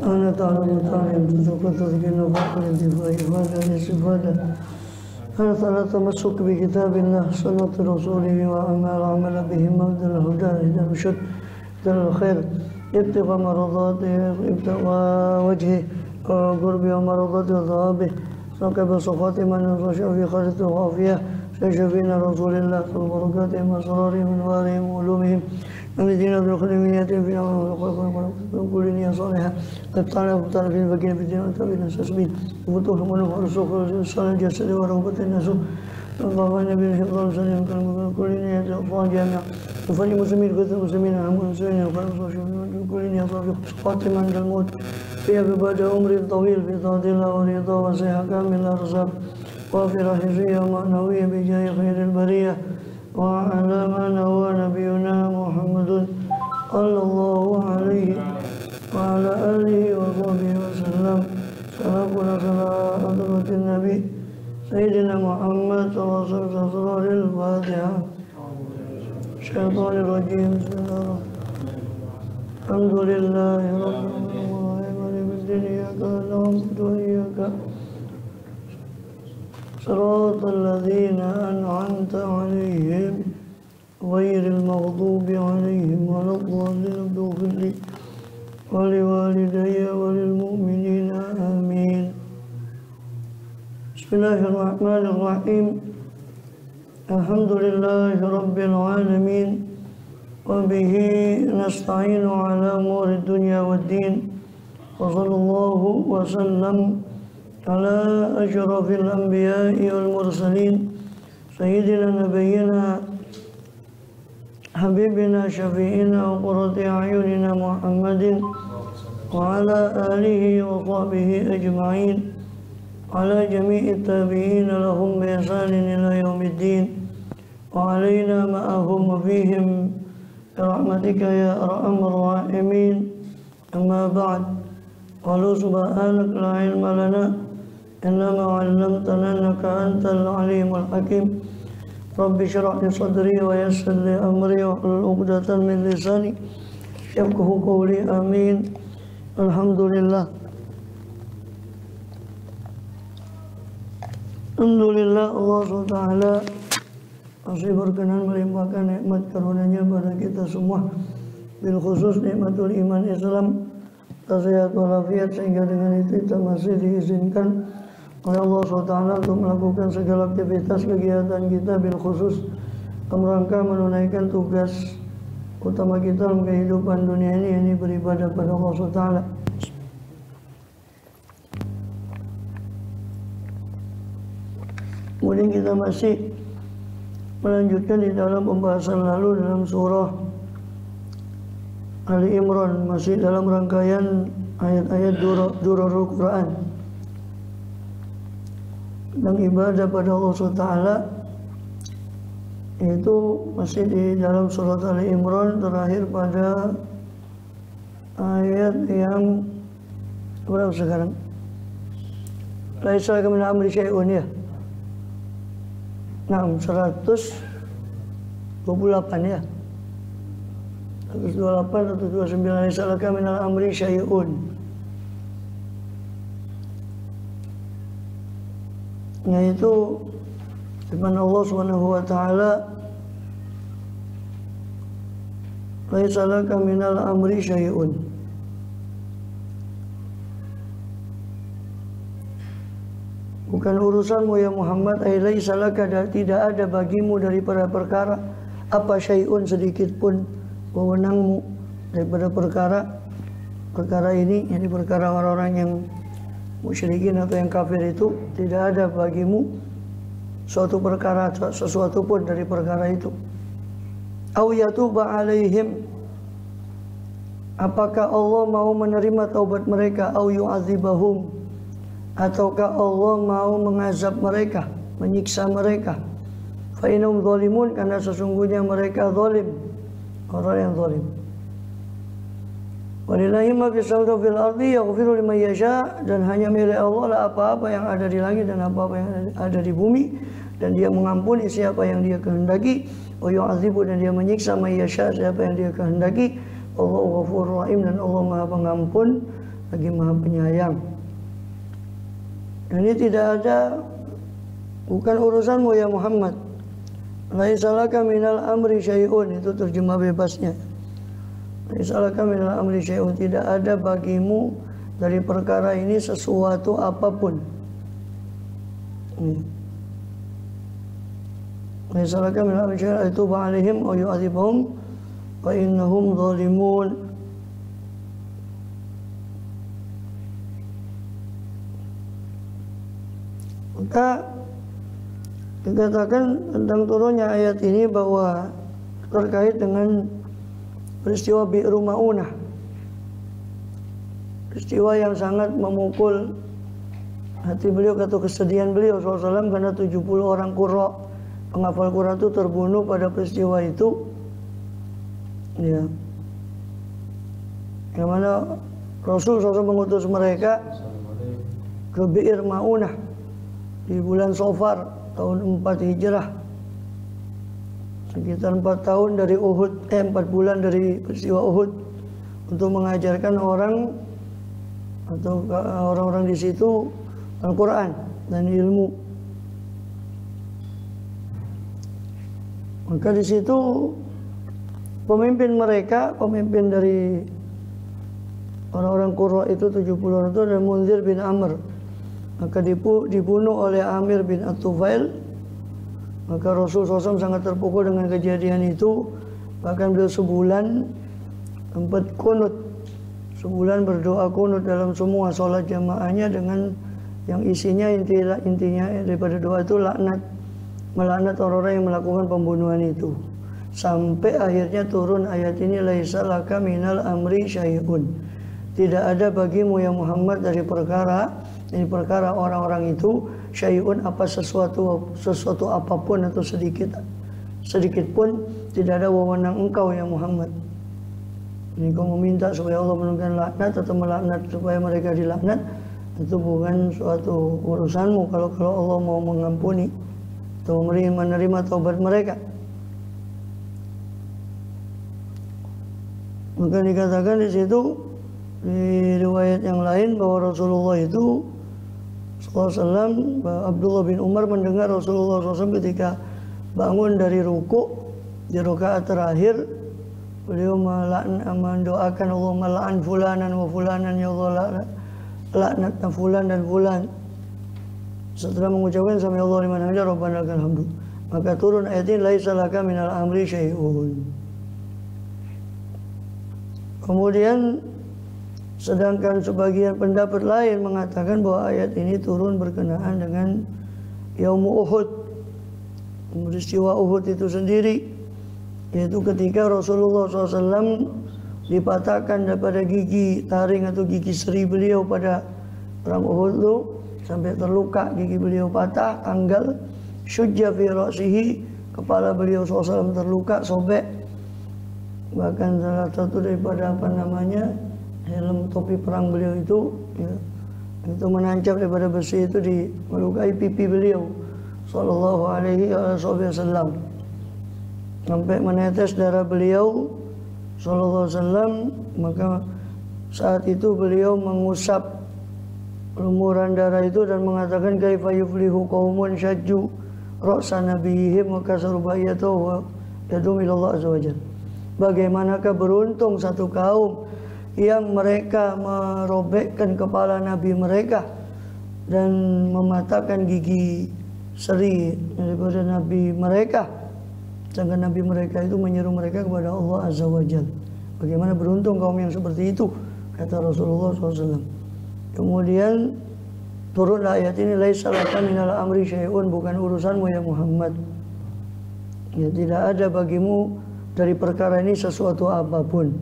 أنا تعلم تعلم تذكرنا فقر الدفاع هذا الاستفادة أنا تعالى تمسك بكتاب الله سنة رسوله وأعمال عمل به مبدأ الهدى إلى الرشد إلى الخير ابتغى مرضاته ابتغى وجهه وقرب مرضاته وثوابه سنقب صفات من ينصشع في خالص وعافية شفينا رسول الله صلى الله عليه وسلم وأسرارهم وأنوارهم وعلومهم الذين دخلوا من يتم في كل نية صالحة قطعنا وقطعنا في البقين في الدين وتابعنا سسبين وفتوهم ونفع رسوخ صالح الجسد ورغبة النسوء الله النبي الحفظ والسلام كل نية أطفال جامعة وفني مسلمين كثير مسلمين عمو المسلمين وقال من كل نية صالح خاتما عند الموت فيها ببعد عمر طويل في طاعة الله ورضا وصحة كامل الأرزاق وافرة حسية ومعنوية بجاه خير البرية وعلى من هو نبينا محمد صلى الله عليه وعلى آله وصحبه وسلم سلامنا صلاة حضرة النبي سيدنا محمد صلى الله عليه وسلم أسرار الفاتحة الشيطان الرجيم بسم الله الحمد لله رب العالمين إياك نعبد وإياك صراط الذين أنعمت عليهم غير المغضوب عليهم ولا الضالين اغفر لي ولوالدي وللمؤمنين آمين بسم الله الرحمن الرحيم الحمد لله رب العالمين وبه نستعين على أمور الدنيا والدين وصلى الله وسلم على أشرف الأنبياء والمرسلين سيدنا نبينا حبيبنا شفيعنا وقرة أعيننا محمد وعلى آله وصحبه أجمعين على جميع التابعين لهم بإحسان إلى يوم الدين وعلينا معهم وفيهم برحمتك يا أرحم الراحمين أما بعد قالوا سبحانك لا علم لنا إلا ما علمتنا إنك أنت العليم الحكيم رب اشرح لي صدري ويسر لي أمري واحلل عقدة من لساني يفقهوا قولي آمين الحمد لله Alhamdulillah Allah SWT masih berkenan melimpahkan nikmat karunia pada kita semua bil khusus nikmatul iman Islam sehat walafiat sehingga dengan itu kita masih diizinkan oleh Allah SWT untuk melakukan segala aktivitas kegiatan kita bil khusus dalam rangka menunaikan tugas utama kita dalam kehidupan dunia ini beribadah pada Allah SWT. Kemudian kita masih melanjutkan di dalam pembahasan lalu dalam surah Ali Imran, masih dalam rangkaian ayat-ayat durarul Quran tentang ibadah pada Allah SWT, itu masih di dalam surat Ali Imran terakhir pada ayat yang berapa sekarang? Laisa laka min amri syai'un ya. Nah, 128 ya. 128 atau 29 laisa laka min amri syai'un. Yaitu firman Allah Subhanahu wa taala, laisa laka min amri syai'un. Bukan urusanmu ya Muhammad, laisa laka, tidak ada bagimu daripada perkara apa syai'un sedikit pun wewenangmu daripada perkara ini, yakni perkara orang-orang yang musyrikin atau yang kafir itu, tidak ada bagimu suatu perkara, sesuatu pun dari perkara itu. Au yatuba alaihim, apakah Allah mau menerima taubat mereka, au yu'adzibahum, ataukah Allah mau mengazab mereka, menyiksa mereka. Fa innahum zalimun, karena sesungguhnya mereka zalim, orang yang zalim. Walillahi ma fis samawati fil ardi yaghfiru liman yasha, dan hanya milik Allah lah apa-apa yang ada di langit dan apa-apa yang ada di bumi, dan dia mengampuni siapa yang dia kehendaki, wa yu'adzibu, dan dia menyiksa man yasha, siapa yang dia kehendaki. Allahu Ghafurur Rahim, dan Allah Maha Pengampun lagi Maha Penyayang. Dan ini tidak ada, bukan urusanmu ya Muhammad. Laisa laka minal amri syai'un, itu terjemah bebasnya. Laisa laka minal amri syai'un, tidak ada bagimu dari perkara ini sesuatu apapun. Laisa laka minal amri syai'un itu ba'alihim wa yu'adzibahum wa innahum zalimun. Maka dikatakan tentang turunnya ayat ini bahwa terkait dengan peristiwa Bi'ru Ma'unah, peristiwa yang sangat memukul hati beliau atau kesedihan beliau SAW, karena 70 orang Qurra, penghafal Quran itu terbunuh pada peristiwa itu. Ya, yang mana Rasul SAW mengutus mereka ke Bi'r Ma'unah di bulan Safar tahun 4 Hijrah, sekitar 4 tahun dari Uhud, 4 bulan dari peristiwa Uhud, untuk mengajarkan orang atau orang-orang di situ Al-Quran dan ilmu. Maka di situ pemimpin mereka, pemimpin dari orang-orang Qurra itu 70 orang itu adalah Munzir bin Amr. Maka dibunuh oleh Amir bin At-Tufail. Maka Rasul SAW sangat terpukul dengan kejadian itu. Bahkan beliau sebulan sempat kunut, sebulan berdoa kunut dalam semua sholat jamaahnya, dengan yang isinya intinya daripada doa itu melaknat orang-orang yang melakukan pembunuhan itu. Sampai akhirnya turun ayat ini, laisa laka minal amri syai'un, tidak ada bagimu ya Muhammad dari perkara orang-orang itu, syai'un apa sesuatu apapun atau sedikit pun tidak ada wewenang engkau ya Muhammad. Ini kau meminta supaya Allah menurunkan laknat atau melaknat supaya mereka dilaknat, itu bukan suatu urusanmu kalau Allah mau mengampuni atau menerima taubat mereka. Maka dikatakan di situ di riwayat yang lain bahwa Rasulullah itu SAW, Abdullah bin Umar mendengar Rasulullah SAW ketika bangun dari ruku di rakaat terakhir, beliau mendoakan Allah mela'an fulanan wa fulanan, ya Allah laknat fulan dan fulan. Setelah mengucapkan sami Allahu liman hamidah rabbana lakal hamdu, maka turun ayat ini, laisa laka minal amri syai'un. Kemudian sedangkan sebagian pendapat lain mengatakan bahwa ayat ini turun berkenaan dengan Yaum Uhud, peristiwa Uhud itu sendiri, yaitu ketika Rasulullah SAW dipatahkan daripada gigi taring atau gigi seri beliau pada perang Uhud itu, sampai terluka, gigi beliau patah, tanggal, syujja fi ra'sihi, kepala beliau SAW terluka, sobek. Bahkan salah satu daripada helm topi perang beliau itu, ya, itu menancap daripada besi itu di melukai pipi beliau sallallahu alaihi wasallam, sampai menetes darah beliau sallallahu alaihi wasallam. Maka saat itu beliau mengusap lumuran darah itu dan mengatakan, kaifa yuflihu qaumun syajju ra'sa nabiyihim wa kasaru ba'iyatahu wa yadum ilallah azza wajalla. Bagaimanakah beruntung satu kaum yang mereka merobekkan kepala Nabi mereka dan mematahkan gigi seri daripada Nabi mereka, sedangkan Nabi mereka itu menyeru mereka kepada Allah Azza wa Jalla. Bagaimana beruntung kaum yang seperti itu, kata Rasulullah SAW. Kemudian turunlah ayat ini, laisa laka minal amri syai'un, bukan urusanmu ya Muhammad, ya tidak ada bagimu dari perkara ini sesuatu apapun.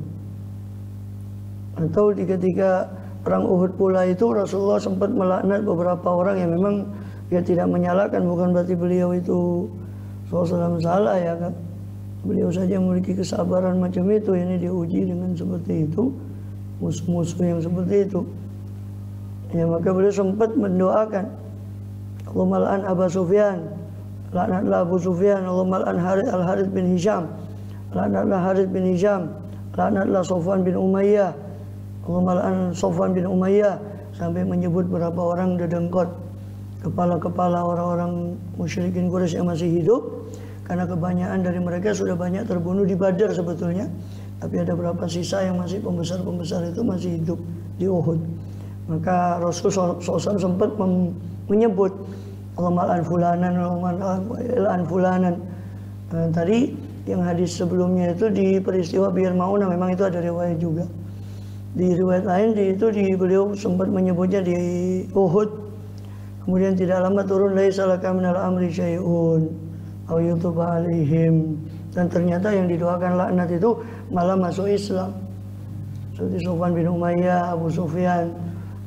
Atau ketika perang Uhud pula itu Rasulullah sempat melaknat beberapa orang yang memang dia tidak menyalahkan, bukan berarti beliau itu SAW salah ya kan. Beliau saja memiliki kesabaran macam itu, ini diuji dengan seperti itu, musuh-musuh yang seperti itu. Ya, maka beliau sempat mendoakan, Allahumma la'an Abu Sufyan, laknatlah Abu Sufyan, Allahumma la'an Al-Harith bin Hisham, laknatlah Harith bin Hisham, laknatlah Sofwan bin Umayyah, Allah melaknat Sofwan bin Umayyah, sampai menyebut beberapa orang dedengkot, kepala-kepala orang-orang musyrikin Quraisy yang masih hidup, karena kebanyakan dari mereka sudah banyak terbunuh di Badar sebetulnya, tapi ada beberapa sisa yang masih pembesar-pembesar itu masih hidup di Uhud. Maka Rasul SAW sempat menyebut Allah mal'an fulanan, Allah mal'an fulanan. Tadi yang hadis sebelumnya itu di peristiwa Bir Maunah, memang itu ada riwayat juga. Di riwayat lain beliau sempat menyebutnya di Uhud. Kemudian tidak lama turun laisa laka minal amri syai'un aw yutuba alaihim, dan ternyata yang didoakan laknat itu malah masuk Islam. Seperti Sofwan bin Umayyah, Abu Sufyan,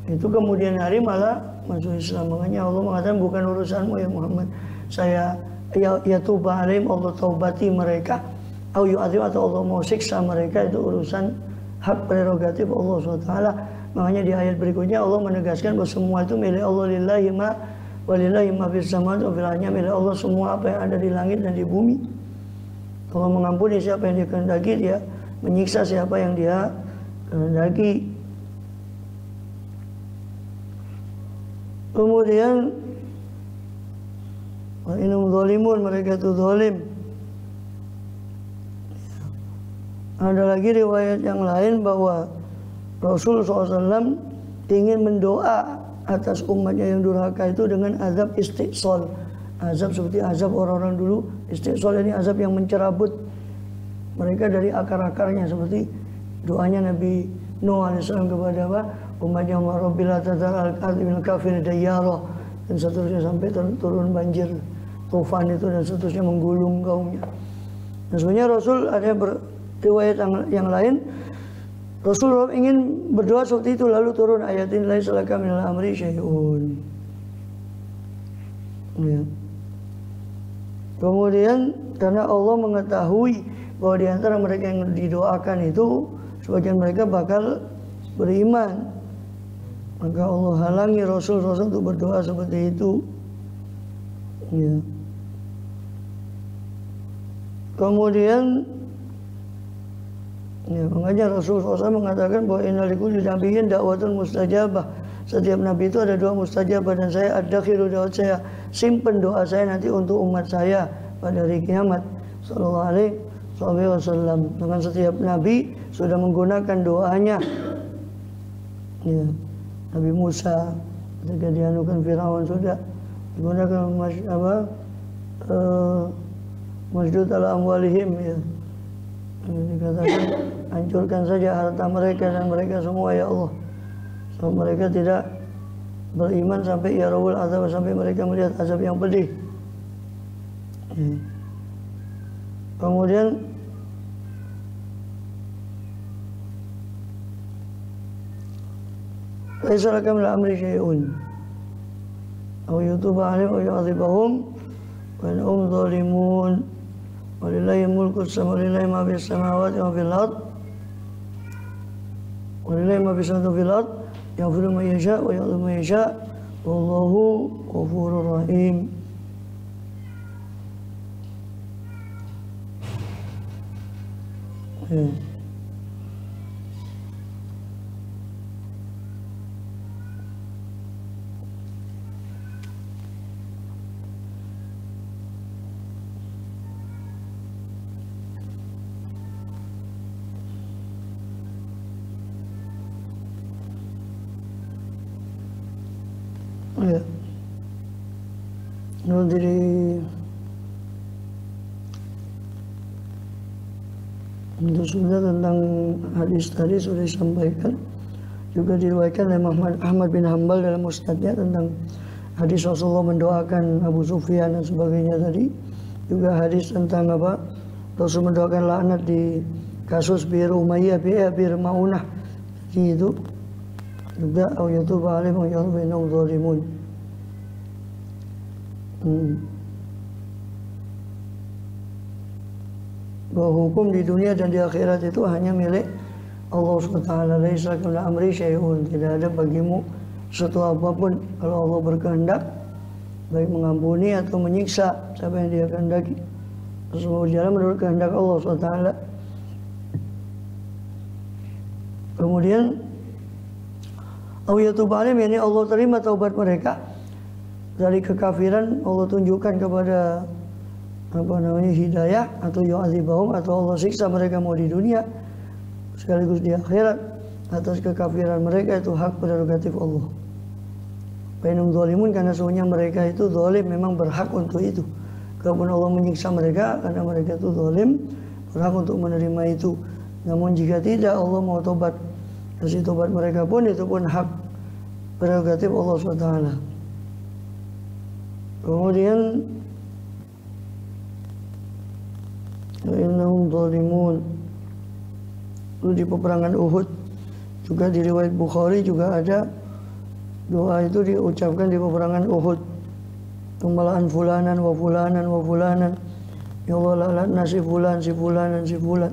itu kemudian hari malah masuk Islam. Makanya Allah mengatakan bukan urusanmu ya Muhammad, saya ya tuba alaihim, Allah taubati mereka, au yu'adzib, atau Allah mau siksa mereka, itu urusan hak prerogatif Allah SWT. Makanya di ayat berikutnya Allah menegaskan bahwa semua itu milik Allah, lillahi ma walillahi ma fis samawati wa fil ardi, milik Allah semua apa yang ada di langit dan di bumi. Allah mengampuni siapa yang Dia kehendaki, Dia menyiksa siapa yang Dia kehendaki. Kemudian innahum zalimun, mereka itu zalim. Ada lagi riwayat yang lain bahwa Rasul SAW ingin mendoa atas umatnya yang durhaka itu dengan azab istiqsal. Azab seperti azab orang-orang dulu. Istiqsal ini azab yang mencerabut mereka dari akar-akarnya, seperti doanya Nabi Nuh AS kepada apa? Umatnya Rabbila tadar al-ardi minal kafirin dayyara, dan seterusnya sampai turun banjir tufan itu dan seterusnya menggulung kaumnya. Dan sebenarnya Rasul ada riwayat yang lain, Rasulullah ingin berdoa seperti itu, lalu turun ayat ini laisa laka minal amri syai'un. Ya. Kemudian karena Allah mengetahui bahwa di antara mereka yang didoakan itu sebagian mereka bakal beriman, maka Allah halangi Rasul untuk berdoa seperti itu. Ya. Kemudian makanya Rasul SAW mengatakan bahwa innalikulli nabiyyin da'watun mustajabah. Setiap nabi itu ada doa mustajabah, dan saya adakhiru doa saya, simpen doa saya nanti untuk umat saya pada hari kiamat. Sallallahu alaihi wasallam. Dengan setiap nabi sudah menggunakan doanya. Ya. Nabi Musa ketika dianukan Firaun sudah digunakan masjud ala amwalihim, ya. Dikatakan hancurkan saja harta mereka dan mereka semua ya Allah. So, mereka tidak beriman sampai ya rawul azab, sampai mereka melihat azab yang pedih. Kemudian laisa laka minal amri syai'un aw yutuba alaihim aw yu'adzibahum wa innahum zalimun. Walillahi mulku walillahi ma fis samawati wa fil ard, walillahi ma fis samawati wa fil ard, yaghfiru man yasha wa yadhlimu man yasha, wallahu ghafurur rahim. Ya. Dari untuk sudah tentang hadis tadi sudah disampaikan, juga diriwayatkan oleh Ahmad bin Hanbal dalam musnadnya tentang hadis Rasulullah mendoakan Abu Sufyan dan sebagainya tadi. Juga hadis tentang apa Rasul mendoakan laknat di kasus Bir Umayyah, Bir Maunah itu juga ayatu ba'alim ayatu ba'inam zalimun. Bahwa hukum di dunia dan di akhirat itu hanya milik Allah SWT. Laisa min amri syai'un, tidak ada bagimu sesuatu apapun kalau Allah berkehendak, baik mengampuni atau menyiksa siapa yang Dia kehendaki. Semua berjalan menurut kehendak Allah SWT. Kemudian awiyatub alim, yakni Allah terima taubat mereka dari kekafiran. Allah tunjukkan kepada hidayah, atau yu'adzibahum, atau Allah siksa mereka mau di dunia sekaligus di akhirat atas kekafiran mereka. Itu hak prerogatif Allah. Bainum zalimun, karena sesungguhnya mereka itu zalim, memang berhak untuk itu. Kalaupun Allah menyiksa mereka karena mereka itu zalim, berhak untuk menerima itu. Namun jika tidak, Allah mau tobat, kasih tobat mereka pun, itu pun hak prerogatif Allah SWT. Kemudian innahum zalimun, itu di peperangan Uhud juga, di riwayat Bukhari juga ada doa itu diucapkan di peperangan Uhud. Tumalaan fulanan wa fulanan wa fulanan, ya Allah laknatna si fulan, si fulanan, si fulan.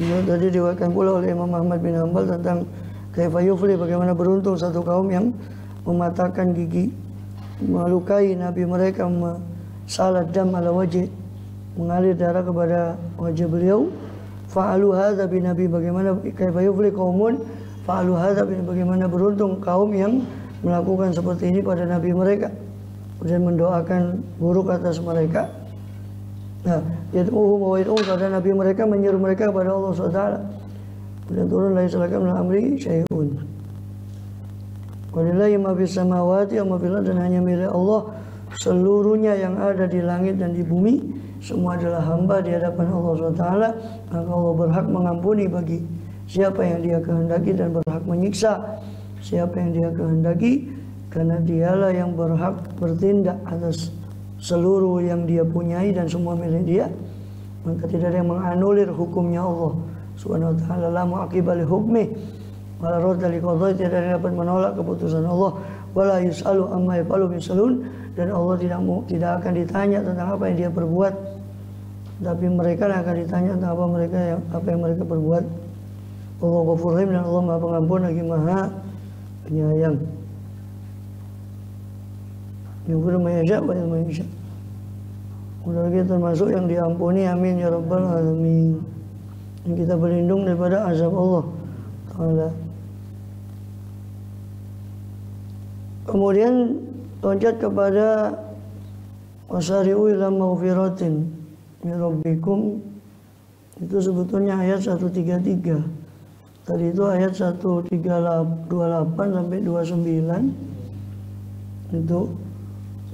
Ini tadi diwakilkan pula oleh Imam Ahmad bin Hanbal tentang kaifa yufli, bagaimana beruntung satu kaum yang mematahkan gigi, melukai Nabi mereka, salat dam ala wajih, mengalir darah kepada wajah beliau. Fa'alu hadza bi nabi, bagaimana kaifa yufli qaumun fa'alu hadza, bagaimana beruntung kaum yang melakukan seperti ini pada nabi mereka, kemudian mendoakan buruk atas mereka. Nah, yad'uhum wa yad'u, pada nabi mereka menyeru mereka kepada Allah SWT. Kemudian turun laisa laka min amri syai'un. Walillahi ma fis samawati wa ma fil ardi, dan hanya milik Allah seluruhnya yang ada di langit dan di bumi, semua adalah hamba di hadapan Allah SWT. Maka Allah berhak mengampuni bagi siapa yang dia kehendaki dan berhak menyiksa siapa yang dia kehendaki, karena dialah yang berhak bertindak atas seluruh yang dia punyai dan semua milik dia. Maka tidak ada yang menganulir hukumnya Allah Subhanahu wa ta'ala. La mu'aqiba li hukmi wala radda li qadai, tidak ada yang dapat menolak keputusan Allah. Wala yus'alu amma yaf'alu bisalun, dan Allah tidak akan ditanya tentang apa yang dia perbuat, tapi mereka akan ditanya tentang apa yang mereka perbuat. Allah Ghafurur Rahim, dan Allah Maha Pengampun lagi Maha Penyayang. Yaghfiru ma yasha wa yadhlimu ma yasha. Mudah kita termasuk yang diampuni, amin ya rabbal alamin. Dan kita berlindung daripada azab Allah Ta'ala. Kemudian loncat kepada wasari'u ila maghfiratin min rabbikum, itu sebetulnya ayat 133. Tadi itu ayat 128 sampai 29. Itu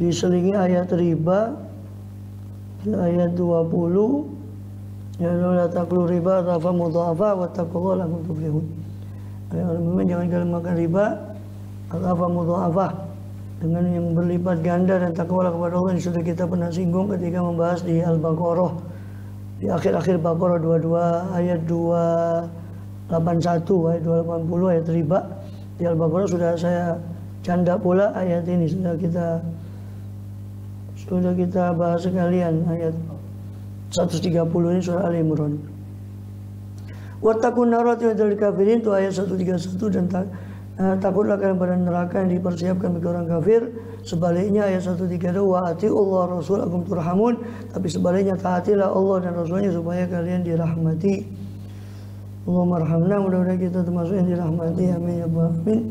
diselingi ayat riba, ayat 20, ya la taqulu riba adhafa mudhafa wattaqullaha la'allakum tuflihun. Memang jangan kalian makan riba adhafa mudhafa, dengan yang berlipat ganda, dan takwalah kepada Allah yang sudah kita pernah singgung ketika membahas di Al-Baqarah, di akhir-akhir Baqarah 22 ayat 281 ayat 280 ayat riba. Di Al-Baqarah sudah saya canda pula ayat ini, sudah kita bahas sekalian ayat 130 ini surah Al-Imran. Wattaqun narati wa'dil kafirin, itu ayat 131, dan takutlah kalian pada neraka yang dipersiapkan bagi orang kafir. Sebaliknya ayat 132, wa ati'ullah rasulakum turhamun, tapi sebaliknya taatilah Allah dan Rasulnya supaya kalian dirahmati. Allahumma arhamna, mudah-mudahan kita termasuk yang dirahmati, amin ya rabbal alamin.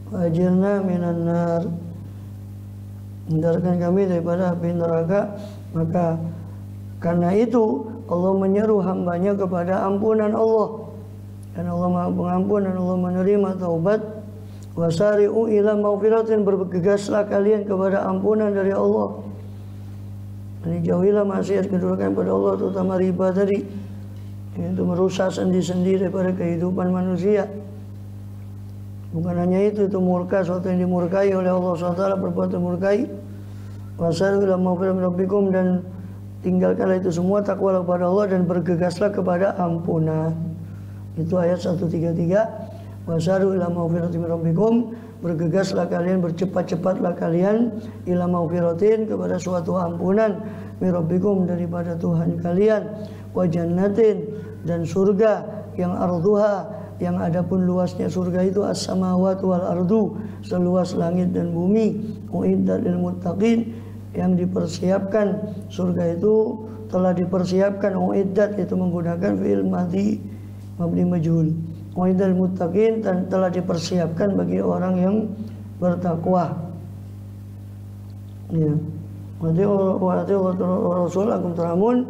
Wa ajirna minan nar, hindarkan kami daripada api neraka. Maka karena itu Allah menyeru hambanya kepada ampunan Allah, dan Allah Maha Pengampun dan Allah menerima taubat. Wasari'u ila maghfiratin, bergegaslah kalian kepada ampunan dari Allah. Ini jauhilah maksiat kedurhakaan pada Allah, terutama riba tadi, itu merusak sendi-sendi daripada kehidupan manusia. Bukan hanya itu murka, suatu yang dimurkai oleh Allah SWT, perbuatan murkai. Wasari'u ila maghfiratin rabbikum, dan tinggalkanlah itu semua, takwalah kepada Allah dan bergegaslah kepada ampunan. Itu ayat 133. Wasari'u ila maghfiratin min rabbikum, bergegaslah kalian, bercepat-cepatlah kalian, ila maghfiratin, kepada suatu ampunan, min rabbikum, daripada Tuhan kalian, wa jannatin, dan surga yang arduha, yang adapun luasnya surga itu as-samawati wal ardu, seluas langit dan bumi, uiddat lil muttaqin, yang dipersiapkan surga itu telah dipersiapkan, uiddat itu menggunakan fi'il madhi mabni majhul. Uiddal muttaqin, dan telah dipersiapkan bagi orang yang bertakwa. Ya. Wa ati'u Rasul akum turhamun,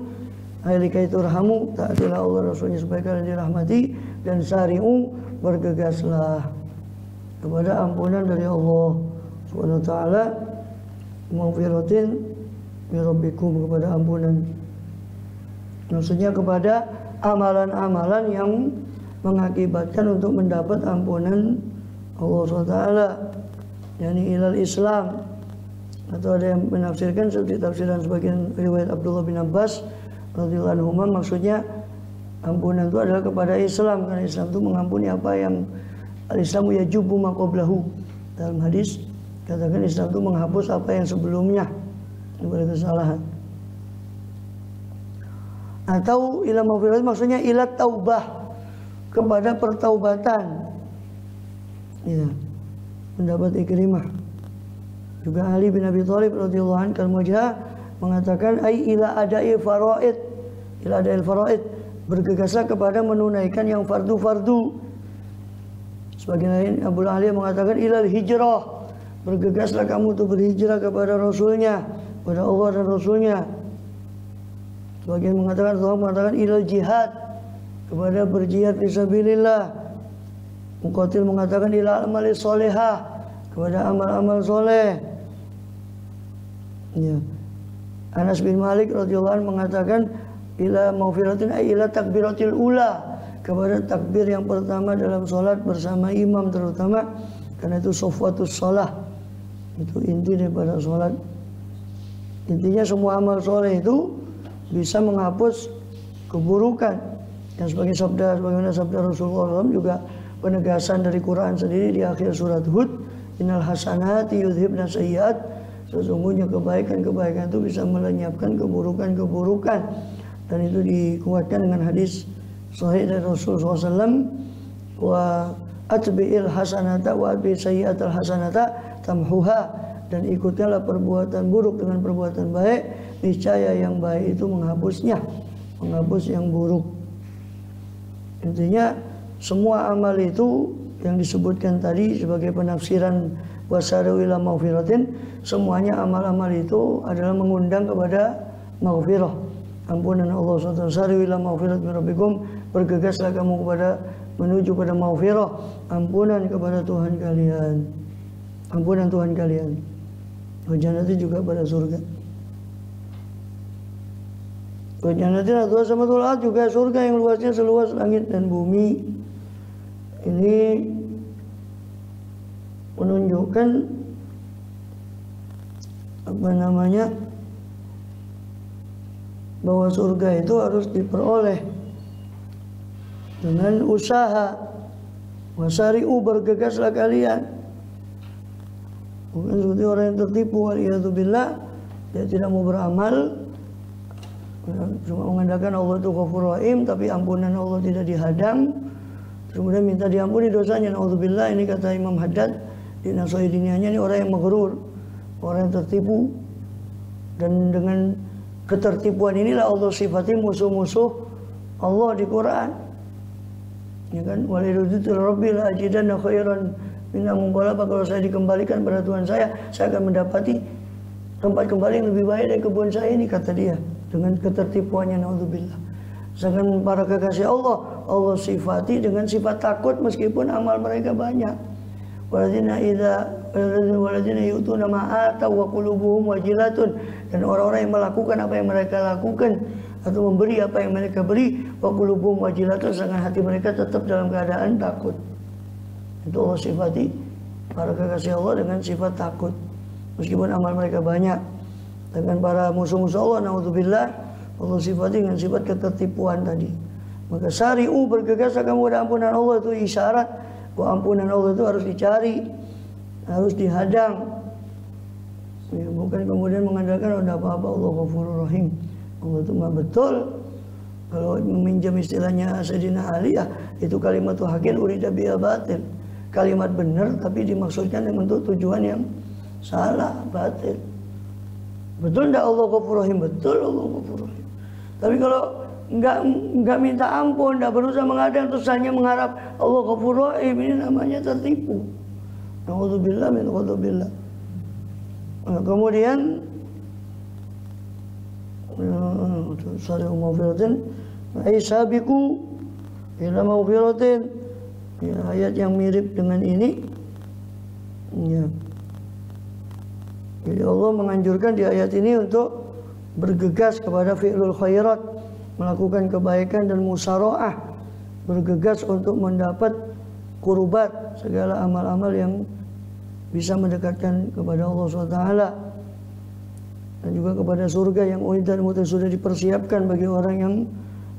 ailika itu rahamu, taatilah Allah Rasulnya supaya kalian dirahmati, dan sari'u, bergegaslah kepada ampunan dari Allah Subhanahu wa taala, maghfiratin min rabbikum, kepada ampunan. Maksudnya kepada amalan-amalan yang mengakibatkan untuk mendapat ampunan Allah SWT, yakni ilal Islam, atau ada yang menafsirkan seperti tafsiran sebagian riwayat Abdullah bin Abbas radhiyallahu anhu, maksudnya ampunan itu adalah kepada Islam, karena Islam itu mengampuni apa yang al-Islamu yajubu ma qablahu. Dalam hadis katakan Islam itu menghapus apa yang sebelumnya daripada kesalahan. Atau ila maghfirah, maksudnya ila taubah, kepada pertaubatan. Ya. Pendapat Ikrimah. Juga Ali bin Abi Thalib radhiyallahu anhu al-Mujah mengatakan ai ila ada'i faraid, ila ada'il faraid, bergegaslah kepada menunaikan yang fardu-fardu. Sebagian lain Abu Ali mengatakan ilal hijrah, bergegaslah kamu untuk berhijrah kepada Rasulnya, kepada Allah dan Rasulnya. Sebagian mengatakan ilal jihad, kepada berjihad fisabilillah. Muqatil mengatakan ilal amali solehah, kepada amal-amal soleh. Ya. Anas bin Malik radhiyallahu anhu mengatakan ila maghfiratin ay ila takbiratil ula, kepada takbir yang pertama dalam sholat bersama imam, terutama karena itu sofwatus sholah, itu inti daripada sholat. Intinya semua amal soleh itu bisa menghapus keburukan. Dan sebagai sabda, sebagaimana sabda Rasulullah SAW, juga penegasan dari Quran sendiri di akhir surat Hud, innal hasanati yudhibna sayyiat, sesungguhnya kebaikan-kebaikan itu bisa melenyapkan keburukan-keburukan. Dan itu dikuatkan dengan hadis sahih dari Rasulullah SAW, wa atbi'il hasanata wa atbi' sayyi'atal hasanata tamhuha, dan ikutkanlah perbuatan buruk dengan perbuatan baik, niscaya yang baik itu menghapusnya, menghapus yang buruk. Intinya semua amal itu yang disebutkan tadi sebagai penafsiran wasaru ila maghfiratin, semuanya amal-amal itu adalah mengundang kepada maghfirah, ampunan Allah SWT. Sari'u ila maghfirat min rabbikum, bergegaslah kamu kepada menuju pada maghfirah, ampunan kepada Tuhan kalian, ampunan Tuhan kalian. Jannati juga pada surga. Jannati atuh sama tulat juga surga yang luasnya seluas langit dan bumi. Ini menunjukkan apa namanya, bahwa surga itu harus diperoleh dengan usaha. Wasari'u, bergegaslah kalian. Bukan seperti orang yang tertipu, waliyadzubillah, dia tidak mau beramal, cuma mengandalkan Allah itu Ghafur Rahim, tapi ampunan Allah tidak dihadang, kemudian minta diampuni dosanya. Naudzubillah, ini kata Imam Haddad di Nasihat Diniyahnya, ini orang yang maghrur, orang yang tertipu. Dan dengan ketertipuan inilah Allah sifati musuh-musuh Allah di Quran. Ya kan, walidutul rabbil ajidanna khairan minna munqalaba, kalau saya dikembalikan pada Tuhan saya akan mendapati tempat kembali yang lebih baik dari kebun saya ini, kata dia. Dengan ketertipuannya, naudzubillah. Sedangkan para kekasih Allah, Allah sifati dengan sifat takut meskipun amal mereka banyak. Waladzina yu'tuna ma ataw wa qulubuhum wajilatun, dan orang-orang yang melakukan apa yang mereka lakukan atau memberi apa yang mereka beri, wa qulubuhum wajilatun, sedangkan hati mereka tetap dalam keadaan takut. Itu Allah sifati para kekasih Allah dengan sifat takut meskipun amal mereka banyak. Dengan para musuh-musuh Allah, naudzubillah, Allah sifati dengan sifat ketertipuan tadi. Maka sari'u, bergegaslah kamu pada ampunan Allah, itu isyarat bahwa ampunan Allah itu harus dicari, harus dihadang. Ya, bukan kemudian mengandalkan ada apa-apa, Allah Ghafurur Rahim. Allah itu mah betul. Kalau meminjam istilahnya Sayyidina Ali, ya, itu kalimat haqqin urida biha batil. Kalimat benar tapi dimaksudkan untuk tujuan yang salah, batil. Betul tidak Allah Ghafur Rahim? Betul Allah Ghafur Rahim. Tapi kalau nggak minta ampun, nggak berusaha mengadang, terus hanya mengharap Allah Ghafurur Rahim, ini namanya tertipu. Nauzubillah min ghadabillah. Nah, kemudian sari maghfiratin ay sabiqu ila maghfiratin, ya, ayat yang mirip dengan ini, ya. Jadi Allah menganjurkan di ayat ini untuk bergegas kepada fi'lul khairat, melakukan kebaikan dan musyaroah, bergegas untuk mendapat kurbat, segala amal-amal yang bisa mendekatkan kepada Allah SWT, dan juga kepada surga yang uiddat sudah dipersiapkan bagi orang yang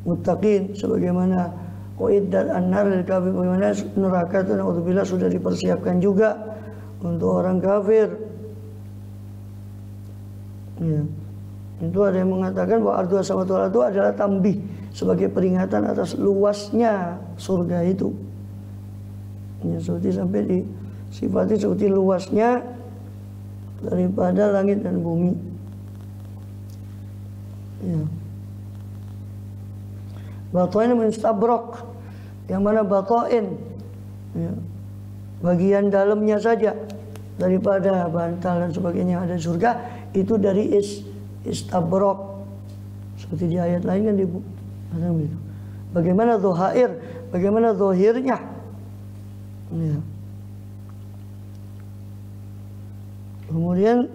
muttaqin, sebagaimana uiddat an-nar lil kafir, bagaimana neraka itu naudzubillah sudah dipersiapkan juga untuk orang kafir. Ya. Itu ada yang mengatakan bahwa ardu as-samawati itu adalah tambih, sebagai peringatan atas luasnya surga itu. Ya, seperti sampai disifati seperti luasnya daripada langit dan bumi. Ya. Batain min istabraq, yang mana batain, ya, bagian dalamnya saja daripada bantal dan sebagainya yang ada di surga itu dari istabraq, seperti di ayat lain kan itu. Bagaimana zohair, bagaimana zohirnya, ya. Kemudian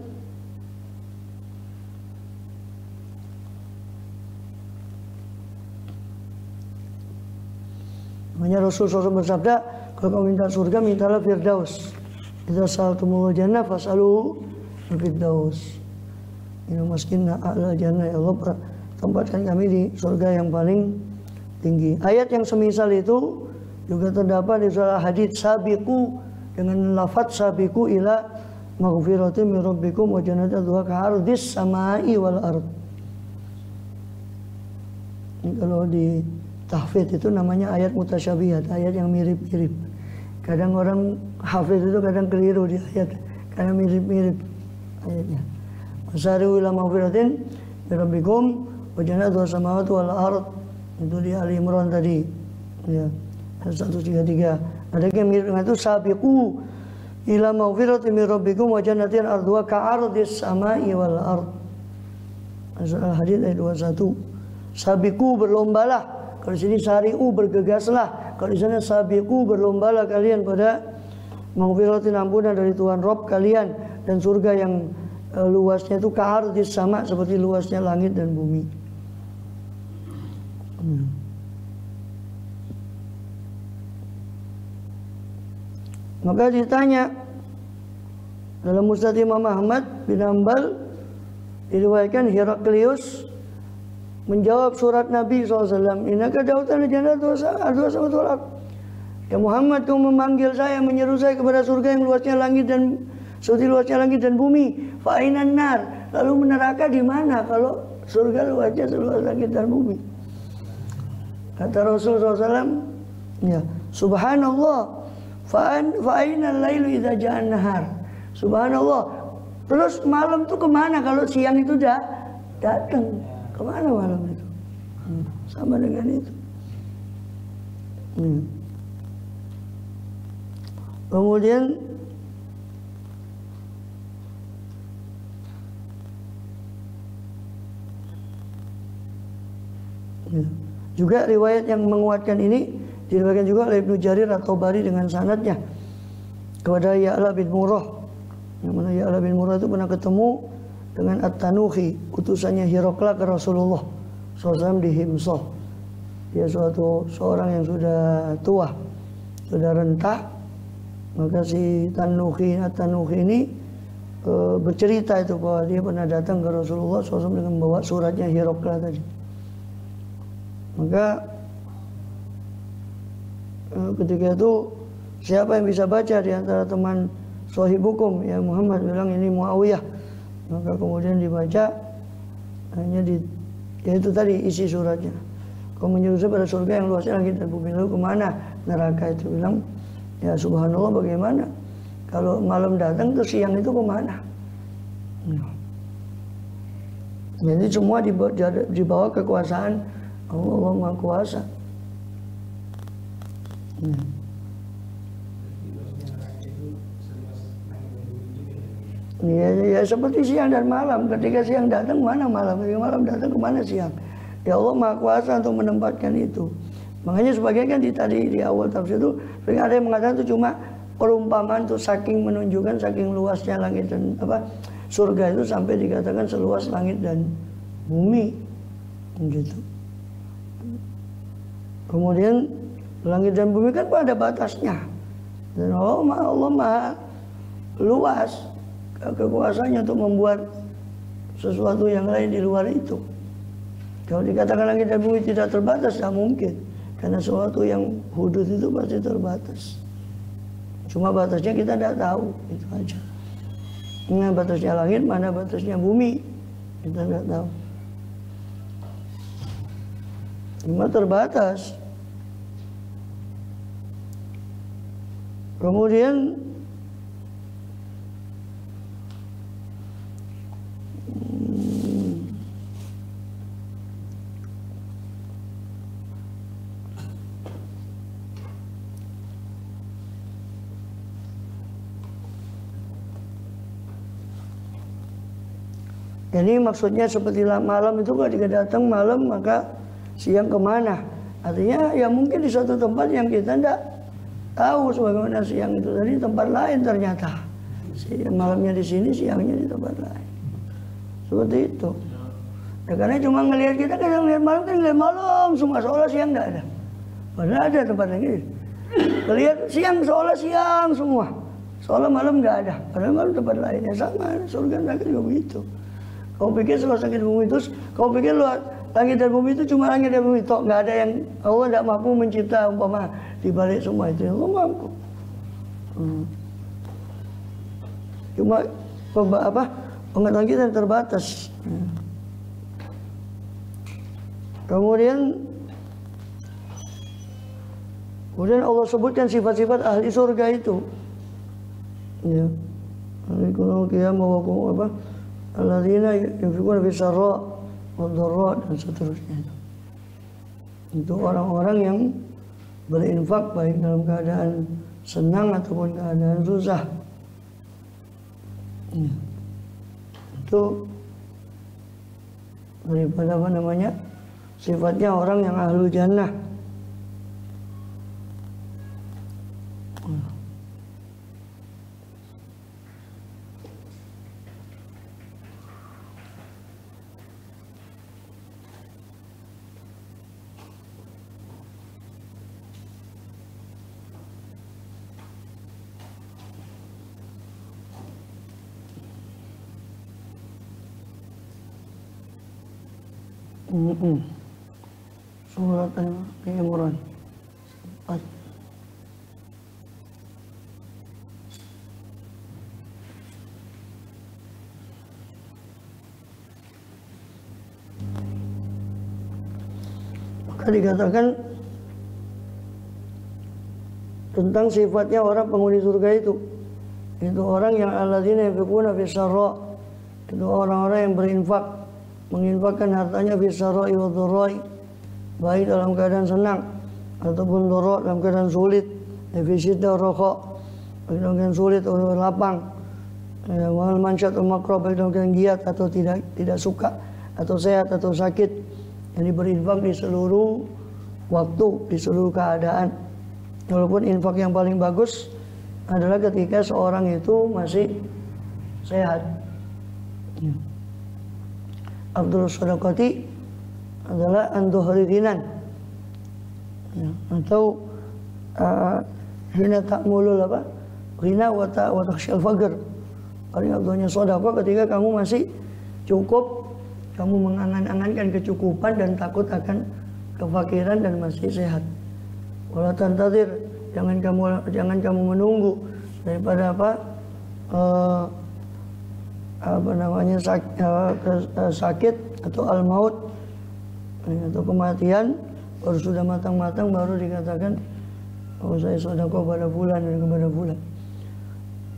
makanya Rasulullah SAW bersabda, kalau kamu minta surga, mintalah firdaus. Idza sa'altumul jannah fas'aluhu firdaus. Ya maskinna a'la jannah, ya Allah tempatkan kami di surga yang paling tinggi. Ayat yang semisal itu juga terdapat di surah Hadid, sabiqu, dengan lafaz sabiqu ila maghfiratin min rabbikum wa jannatin ka'ardis samai wal ard. Ini kalau di tahfidz itu namanya ayat mutasyabihat, ayat yang mirip-mirip. Kadang orang hafidz itu kadang keliru di ayat, karena mirip-mirip ayatnya. Wasari'u ila maghfiratin min rabbikum wa jannatin samawati wal ard. Itu di Ali Imran tadi. Ya. 133. Ada yang mirip dengan itu, sabiqu ila maghfiratin min rabbikum wa jannatin arduha ka'ardis samai wal ard. Al-Hadid ayat 21. Sabiqu, berlombalah. Kalau di sini sari'u, bergegaslah. Kalau di sana sabiqu, berlombalah kalian pada maghfiratin, ampunan dari Tuhan Rabb kalian, dan surga yang luasnya itu ka'ardis sama, seperti luasnya langit dan bumi. Maka ditanya dalam Musnad Imam Ahmad bin Hanbal, diriwayatkan Heraklius menjawab surat Nabi SAW, innaka da'utan jannatu wa ya Muhammad, kamu memanggil saya, menyeru saya kepada surga yang luasnya langit dan seperti luasnya langit dan bumi. Fa'inan nar, lalu neraka di mana kalau surga luasnya seluas langit dan bumi? Kata Rasulullah SAW, ya, subhanallah, fa'inal lailu idza ja'an nahar. Subhanallah. Terus malam itu kemana kalau siang itu dah datang? Kemana malam itu? Sama dengan itu. Kemudian juga riwayat yang menguatkan ini diriwayatkan juga oleh Ibnu Jarir At-Tabari dengan sanadnya kepada Ya'la bin Murrah. Yang mana Ya'la bin Murrah itu pernah ketemu dengan At-Tanuhi, utusannya Herakla ke Rasulullah SAW di Himsah. Dia seorang yang sudah tua, sudah renta. Maka si At-Tanuhi ini bercerita itu bahwa dia pernah datang ke Rasulullah SAW dengan membawa suratnya Herakla tadi. Maka ketika itu, siapa yang bisa baca di antara teman sahibukum, ya Muhammad bilang ini Muawiyah. Maka kemudian dibaca, hanya yaitu tadi isi suratnya. Kau menyuruh saya pada surga yang luasnya langit dan bumi, lalu kemana? Neraka. Itu bilang, ya subhanallah, bagaimana kalau malam datang terus siang itu kemana? Jadi semua di bawah kekuasaan Allah, Allah Maha Kuasa. Ya seperti siang dan malam. Ketika siang datang mana malam, ketika malam datang kemana siang. Ya Allah Maha Kuasa untuk menempatkan itu. Makanya sebagian kan di awal tafsir itu ada yang mengatakan itu cuma perumpamaan untuk saking menunjukkan saking luasnya langit dan surga itu sampai dikatakan seluas langit dan bumi gitu. Kemudian langit dan bumi kan pada batasnya. Dan Allah Maha luas kekuasaannya untuk membuat sesuatu yang lain di luar itu. Kalau dikatakan langit dan bumi tidak terbatas, tidak mungkin. Karena sesuatu yang hudud itu pasti terbatas. Cuma batasnya kita tidak tahu, itu aja. Mana batasnya langit, mana batasnya bumi, kita tidak tahu. Cuma terbatas. Kemudian jadi maksudnya seperti malam itu kalau jika datang malam maka siang kemana? Artinya ya mungkin di suatu tempat yang kita tidak tahu sebagaimana siang itu tadi tempat lain ternyata. Malamnya di sini, siangnya di tempat lain. Seperti itu. Ya, karena cuma ngelihat kita kan ngelihat malam kan ngelihat malam semua seolah siang tidak ada. Padahal ada tempat lagi. Ngelihat siang seolah siang semua. Seolah malam nggak ada. Padahal malam tempat lain. Ya sama surga neraka juga begitu. Kau pikir seluas langit dan bumi itu, kau pikir langit dan bumi itu cuma langit dan bumi, toh nggak ada yang Allah tidak mampu mencipta umpama di balik semua itu, Allah mampu. Cuma pengetahuan kita yang terbatas. Kemudian Allah sebutkan sifat-sifat ahli surga itu. Ya. Kalau kiamat alladzina yunfiquna fis sarra wad dharra dan seterusnya. Itu orang-orang yang berinfak baik dalam keadaan senang ataupun keadaan susah. Ya. Itu daripada sifatnya orang yang ahlu jannah. Surat Al-Imran 4. Maka dikatakan tentang sifatnya orang penghuni surga itu orang yang alladzina yunfiquna fis sarra, itu orang-orang yang berinfak, menginfakkan hartanya fisarra'i wa dharra'i, baik dalam keadaan senang ataupun dharra dalam keadaan sulit, fisyiddah raha baik dalam keadaan sulit atau lapang, wal mansyat wal makrah baik dalam keadaan giat atau tidak suka atau sehat atau sakit. Jadi berinfak di seluruh waktu, di seluruh keadaan. Walaupun infak yang paling bagus adalah ketika seorang itu masih sehat. Afdhalus shadaqati adalah antuhridinan, atau hina ta'mulul ghina wa takhshal faqr. Paling afdhalnya sedekah ketika kamu masih cukup, kamu mengangan-angankan kecukupan dan takut akan kefakiran dan masih sehat. Wala tantazir, jangan kamu menunggu daripada sakit atau al-maut atau kematian baru sudah matang-matang baru dikatakan saya sedekah pada bulan dan kepada bulan.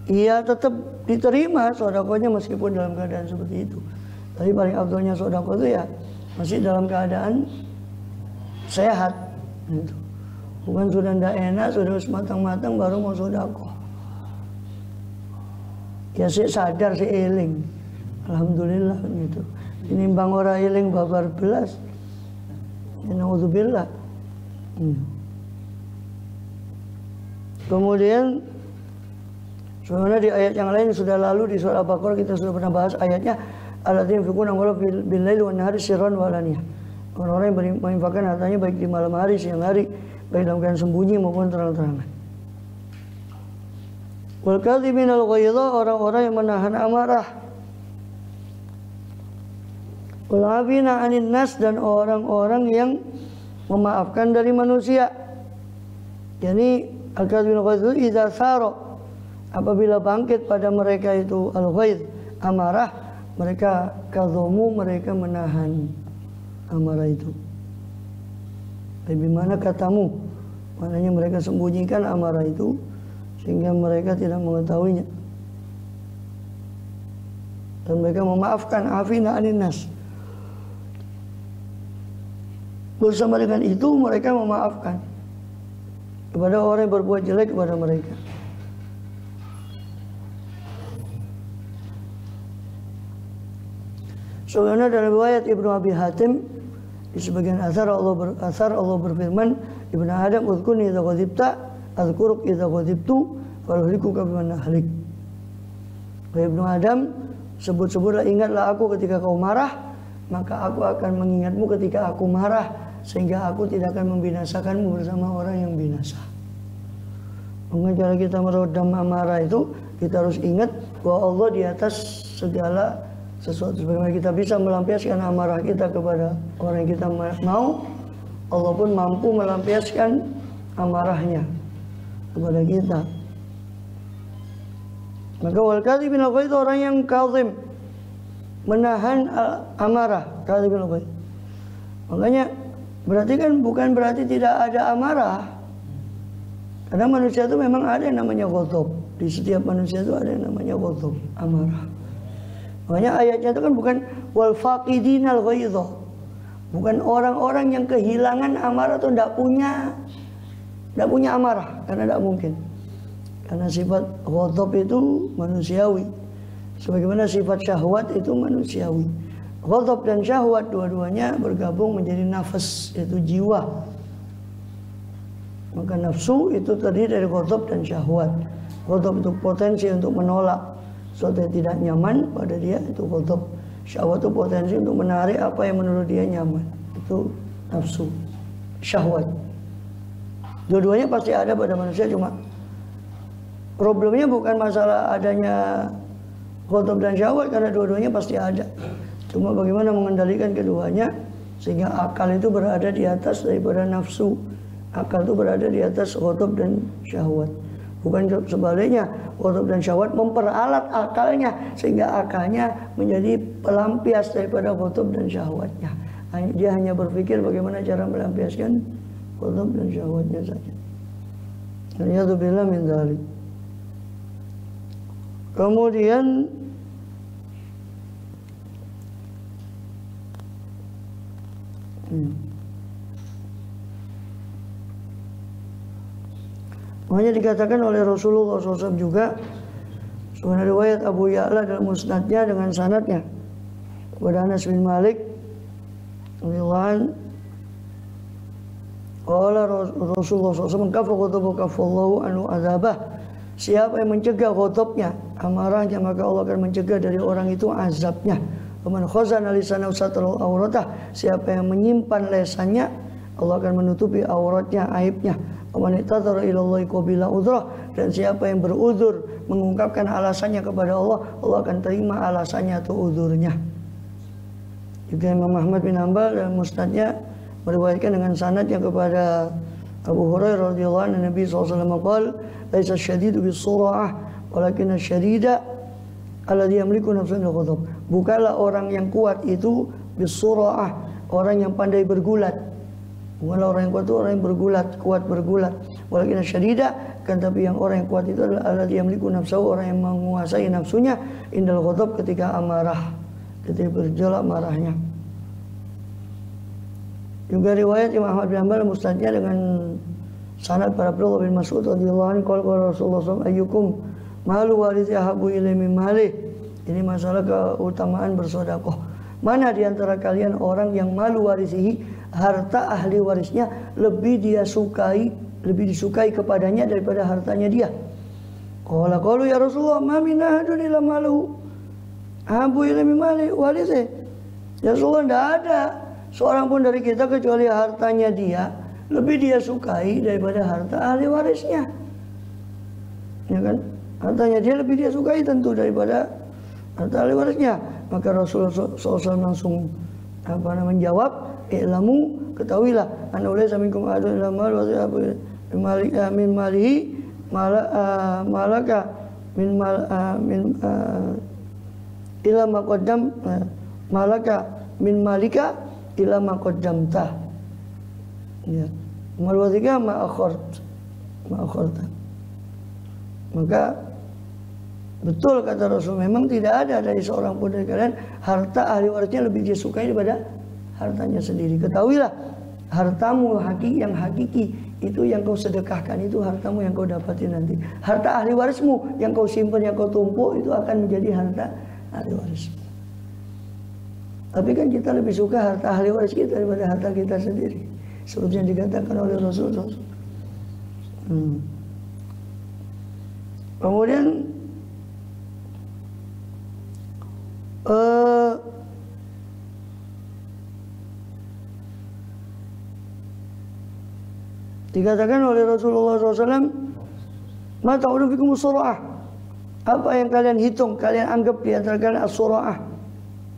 Ia tetap diterima sedekahnya meskipun dalam keadaan seperti itu. Tapi paling afdalnya sedekah itu ya masih dalam keadaan sehat gitu. Bukan sudah ndak enak, sudah matang-matang baru mau sedekah. Ya sih sadar sih eling. Alhamdulillah gitu. Ini bang ora eling babar belas. Nauzubillah. Kemudian sebenarnya di ayat yang lain sudah lalu di surah Al-Baqarah kita sudah pernah bahas ayatnya alladzina yunfiquna amwalahum bil laili wan nahari sirran wa alaniyah. Orang-orang yang menginfakkan hartanya baik di malam hari, siang hari, baik dalam keadaan sembunyi maupun terang-terangan. Wal kadhiminal ghaidha, orang-orang yang menahan amarah. Wal 'afina 'anil nas, dan orang-orang yang memaafkan dari manusia. Yani al-kadhiminal ghaidha idza sara, apabila bangkit pada mereka itu al-ghaidh, amarah, mereka kadhamu, mereka menahan amarah itu. Bagaimana katamu? Maknanya mereka sembunyikan amarah itu sehingga mereka tidak mengetahuinya. Dan mereka memaafkan, afina anin nas. Bersama dengan itu mereka memaafkan kepada orang yang berbuat jelek kepada mereka. Soalnya dalam riwayat Ibnu Abi Hatim di sebagian asar Allah berfirman, Ibnu Adam uzkurni idza ghadibta azkuruk idza ghadibtu faluhlikuka biman ahlik. Ibnu Adam, sebut-sebutlah, ingatlah aku ketika kau marah, maka aku akan mengingatmu ketika aku marah, sehingga aku tidak akan membinasakanmu bersama orang yang binasa. Mungkin cara kita meredam amarah itu, kita harus ingat bahwa Allah di atas segala sesuatu. Sebagaimana kita bisa melampiaskan amarah kita kepada orang yang kita mau, Allah pun mampu melampiaskan amarahnya kepada kita. Maka wal kadhimin al-ghaidh, orang yang kazim, menahan amarah, kadhimin al-ghaidh. Makanya berarti kan bukan berarti tidak ada amarah. Karena manusia itu memang ada yang namanya ghadab. Di setiap manusia itu ada yang namanya ghadab, amarah. Makanya ayatnya itu kan bukan wal faqidinal ghaidha. Bukan orang-orang yang kehilangan amarah atau tidak punya amarah, karena tidak mungkin. Karena sifat ghadab itu manusiawi. Sebagaimana sifat syahwat itu manusiawi. Ghadab dan syahwat dua-duanya bergabung menjadi nafas, yaitu jiwa. Maka nafsu itu terdiri dari ghadab dan syahwat. Ghadab itu potensi untuk menolak sesuatu yang tidak nyaman pada dia, itu ghadab. Syahwat itu potensi untuk menarik apa yang menurut dia nyaman, itu nafsu, syahwat. Dua-duanya pasti ada pada manusia, cuma problemnya bukan masalah adanya ghadab dan syahwat, karena dua-duanya pasti ada. Cuma bagaimana mengendalikan keduanya sehingga akal itu berada di atas daripada nafsu. Akal itu berada di atas ghadab dan syahwat. Bukan sebaliknya, ghadab dan syahwat memperalat akalnya sehingga akalnya menjadi pelampias daripada ghadab dan syahwatnya. Dia hanya berpikir bagaimana cara melampiaskan ghadab dan syahwatnya saja. Alhamdulillah min dzalik. Kemudian makanya dikatakan oleh Rasulullah SAW juga, sebenarnya riwayat Abu Ya'la dalam musnadnya dengan sanadnya kepada Anas bin Malik radhiyallahu anhu, qala Rasulullah SAW, kafa ghadabu kafallahu anhu azabah. Siapa yang mencegah ghadabnya, amarahnya, maka Allah akan mencegah dari orang itu azabnya. Waman khazana lisanahu satrul auratah, siapa yang menyimpan lesannya, Allah akan menutupi auratnya, aibnya. Waman ittadhara ilallahi qabila udhrah, dan siapa yang beruzur, mengungkapkan alasannya kepada Allah, Allah akan terima alasannya atau uzurnya. Juga Imam Ahmad bin Hanbal dalam musnadnya meriwayatkan dengan sanadnya kepada Abu Hurairah radhiyallahu anhu, Nabi SAW qala, laisa syadidu bis-sur'ah walakin asy-syadida alladhi yamliku nafsahu bil ghadab. Bukanlah orang yang kuat itu bis-sur'ah, orang yang pandai bergulat. Bukanlah orang yang kuat itu orang yang bergulat, kuat bergulat. Walakin asy-syadida, kan tapi yang orang yang kuat itu adalah alladhi yamliku nafsahu, orang yang menguasai nafsunya indal ghadab, ketika amarah. ketika bergejolak marahnya. Juga riwayat Imam Ahmad bin Hanbal musnadnya dengan sanad para Abdullah bin Mas'ud radhiyallahu anhu qala Rasulullah SAW ayyukum malu warithi ahabbu ilaihi min malih. Ini masalah keutamaan bersedekah. Mana di antara kalian orang yang malu warisihi, harta ahli warisnya lebih disukai kepadanya daripada hartanya dia. Qalu ya Rasulullah ma min ahadun illa maluhu ahabbu ilaihi min mali warisi. Ya Rasulullah, tidak ada seorang pun dari kita kecuali hartanya dia lebih dia sukai daripada harta ahli warisnya. Ya kan? Hartanya dia lebih dia sukai tentu daripada harta ahli warisnya. Maka Rasulullah SAW langsung menjawab, "I'lamu, ketahuilah, anna laysa minkum ahadun illa malu min malihi malaka min ila ma qaddam malaka min malika ila ma qaddamta." Ya. Malwatika ma akharta. Maka betul kata Rasul, memang tidak ada dari seorang pun dari kalian harta ahli warisnya lebih dia sukai daripada hartanya sendiri. Ketahuilah, hartamu yang hakiki itu yang kau sedekahkan, itu hartamu yang kau dapati nanti. Harta ahli warismu yang kau simpan, yang kau tumpuk, itu akan menjadi harta ahli warismu. Tapi kan kita lebih suka harta ahli waris kita daripada harta kita sendiri, seperti yang dikatakan oleh Rasulullah. Kemudian dikatakan oleh Rasulullah SAW, "Ma ta'udu fikum as-sura'ah." Apa yang kalian hitung, kalian anggap di antara kalian as-sura'ah?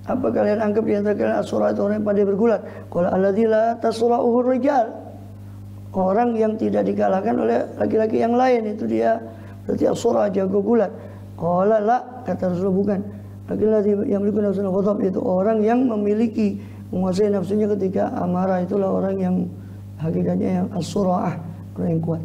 Apa kalian anggap di antara kalian as-sura'ah itu orang yang pandai bergulat? Qala alladzi la tasra'uhu rijal. Orang yang tidak dikalahkan oleh laki-laki yang lain, itu dia berarti as-sura'ah, jago gulat. Qala la, kata Rasulullah, bukan. Laki-laki yang memiliki nafsu ghadab, itu orang yang memiliki menguasai nafsunya ketika amarah, itulah orang yang hakikatnya yang as-sura'ah, orang yang kuat.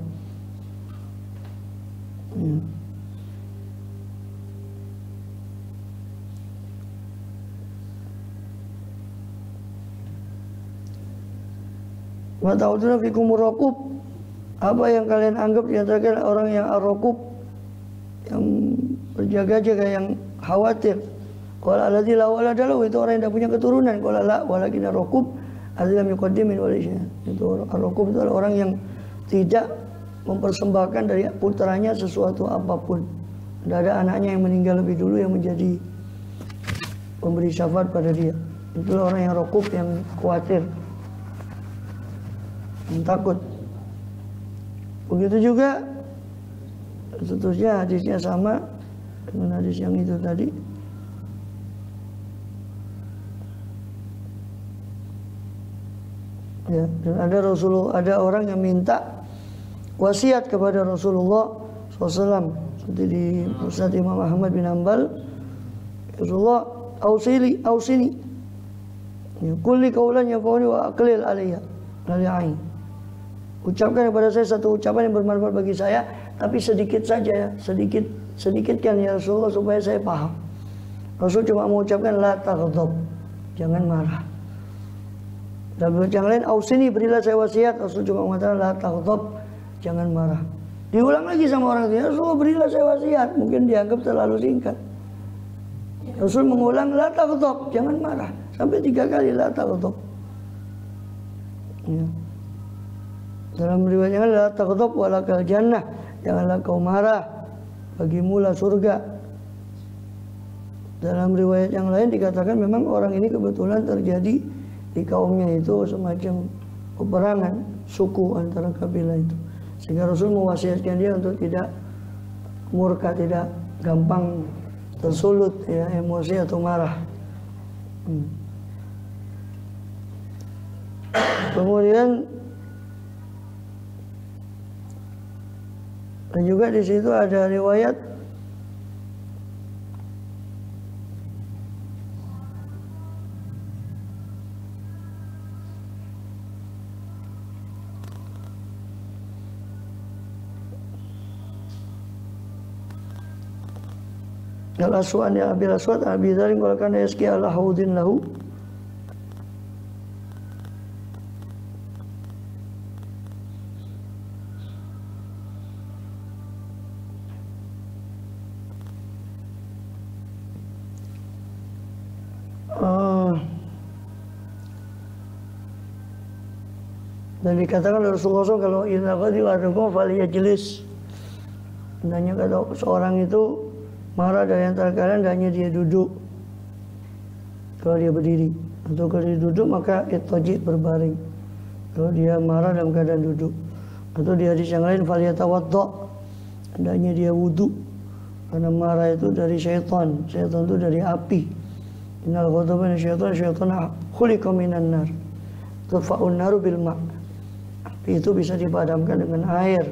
Wa ta'uduna fikum ar-raqub. Apa yang kalian anggap di antara kalian orang yang ar-raqub, yang berjaga-jaga, yang khawatir. Qala alladzi la walada lahu, itu orang yang tidak punya keturunan. Qala la walakin ar-raqub alladzi lam yuqaddim min waladihi. Itu ar-raqub itu adalah orang yang tidak mempersembahkan dari putranya sesuatu apapun. Tidak ada anaknya yang meninggal lebih dulu yang menjadi pemberi syafaat pada dia. Itulah orang yang raqub, yang khawatir, yang takut. Begitu juga seterusnya hadisnya sama dengan hadis yang itu tadi. Ya, dan ada orang yang minta wasiat kepada Rasulullah SAW, seperti di Musnad Imam Ahmad bin Hanbal. Rasulullah, ausini ya, kulli qaulan yafuni wa aqlil alayya lali'ain. Ucapkan kepada saya satu ucapan yang bermanfaat bagi saya, tapi sedikit saja, sedikitkan ya Rasulullah supaya saya paham. Rasul cuma mengucapkan la taghdab, jangan marah. Dan yang lain, ausini, berilah saya wasiat. Rasul cuma mengatakan la taghdab, jangan marah. Diulang lagi sama orang itu, ya Rasulullah, berilah saya wasiat. Mungkin dianggap terlalu singkat. Rasul mengulang la taghdab, jangan marah, sampai 3 kali la taghdab. Ya. Dalam riwayat yang lain, la taghdab walakal jannah, janganlah kau marah, bagimulah surga. Dalam riwayat yang lain dikatakan memang orang ini kebetulan terjadi di kaumnya itu semacam peperangan suku antara kabilah itu, sehingga Rasul mewasiatkan dia untuk tidak murka, tidak gampang tersulut ya emosi atau marah. Kemudian dan juga di situ ada riwayat Al-Aswad ya Abil Aswad Abi Dharin qala kana yaski ala haudin lahu. Dan dikatakan oleh Rasulullah SAW kalau idza ghadiba ahadukum falyajlis. Hendaknya kalau seorang itu marah dari antara kalian hendaknya dia duduk. Kalau dia berdiri atau kalau dia duduk maka ittaji berbaring. Kalau dia marah dalam keadaan duduk. Atau di hadis yang lain falyatawadda. Hendaknya dia wudu. Karena marah itu dari syaitan. Syaitan itu dari api. Innal ghadaba min syaitan khuliqa minan nar. Tudfa'un naru bil ma'. Api itu bisa dipadamkan dengan air.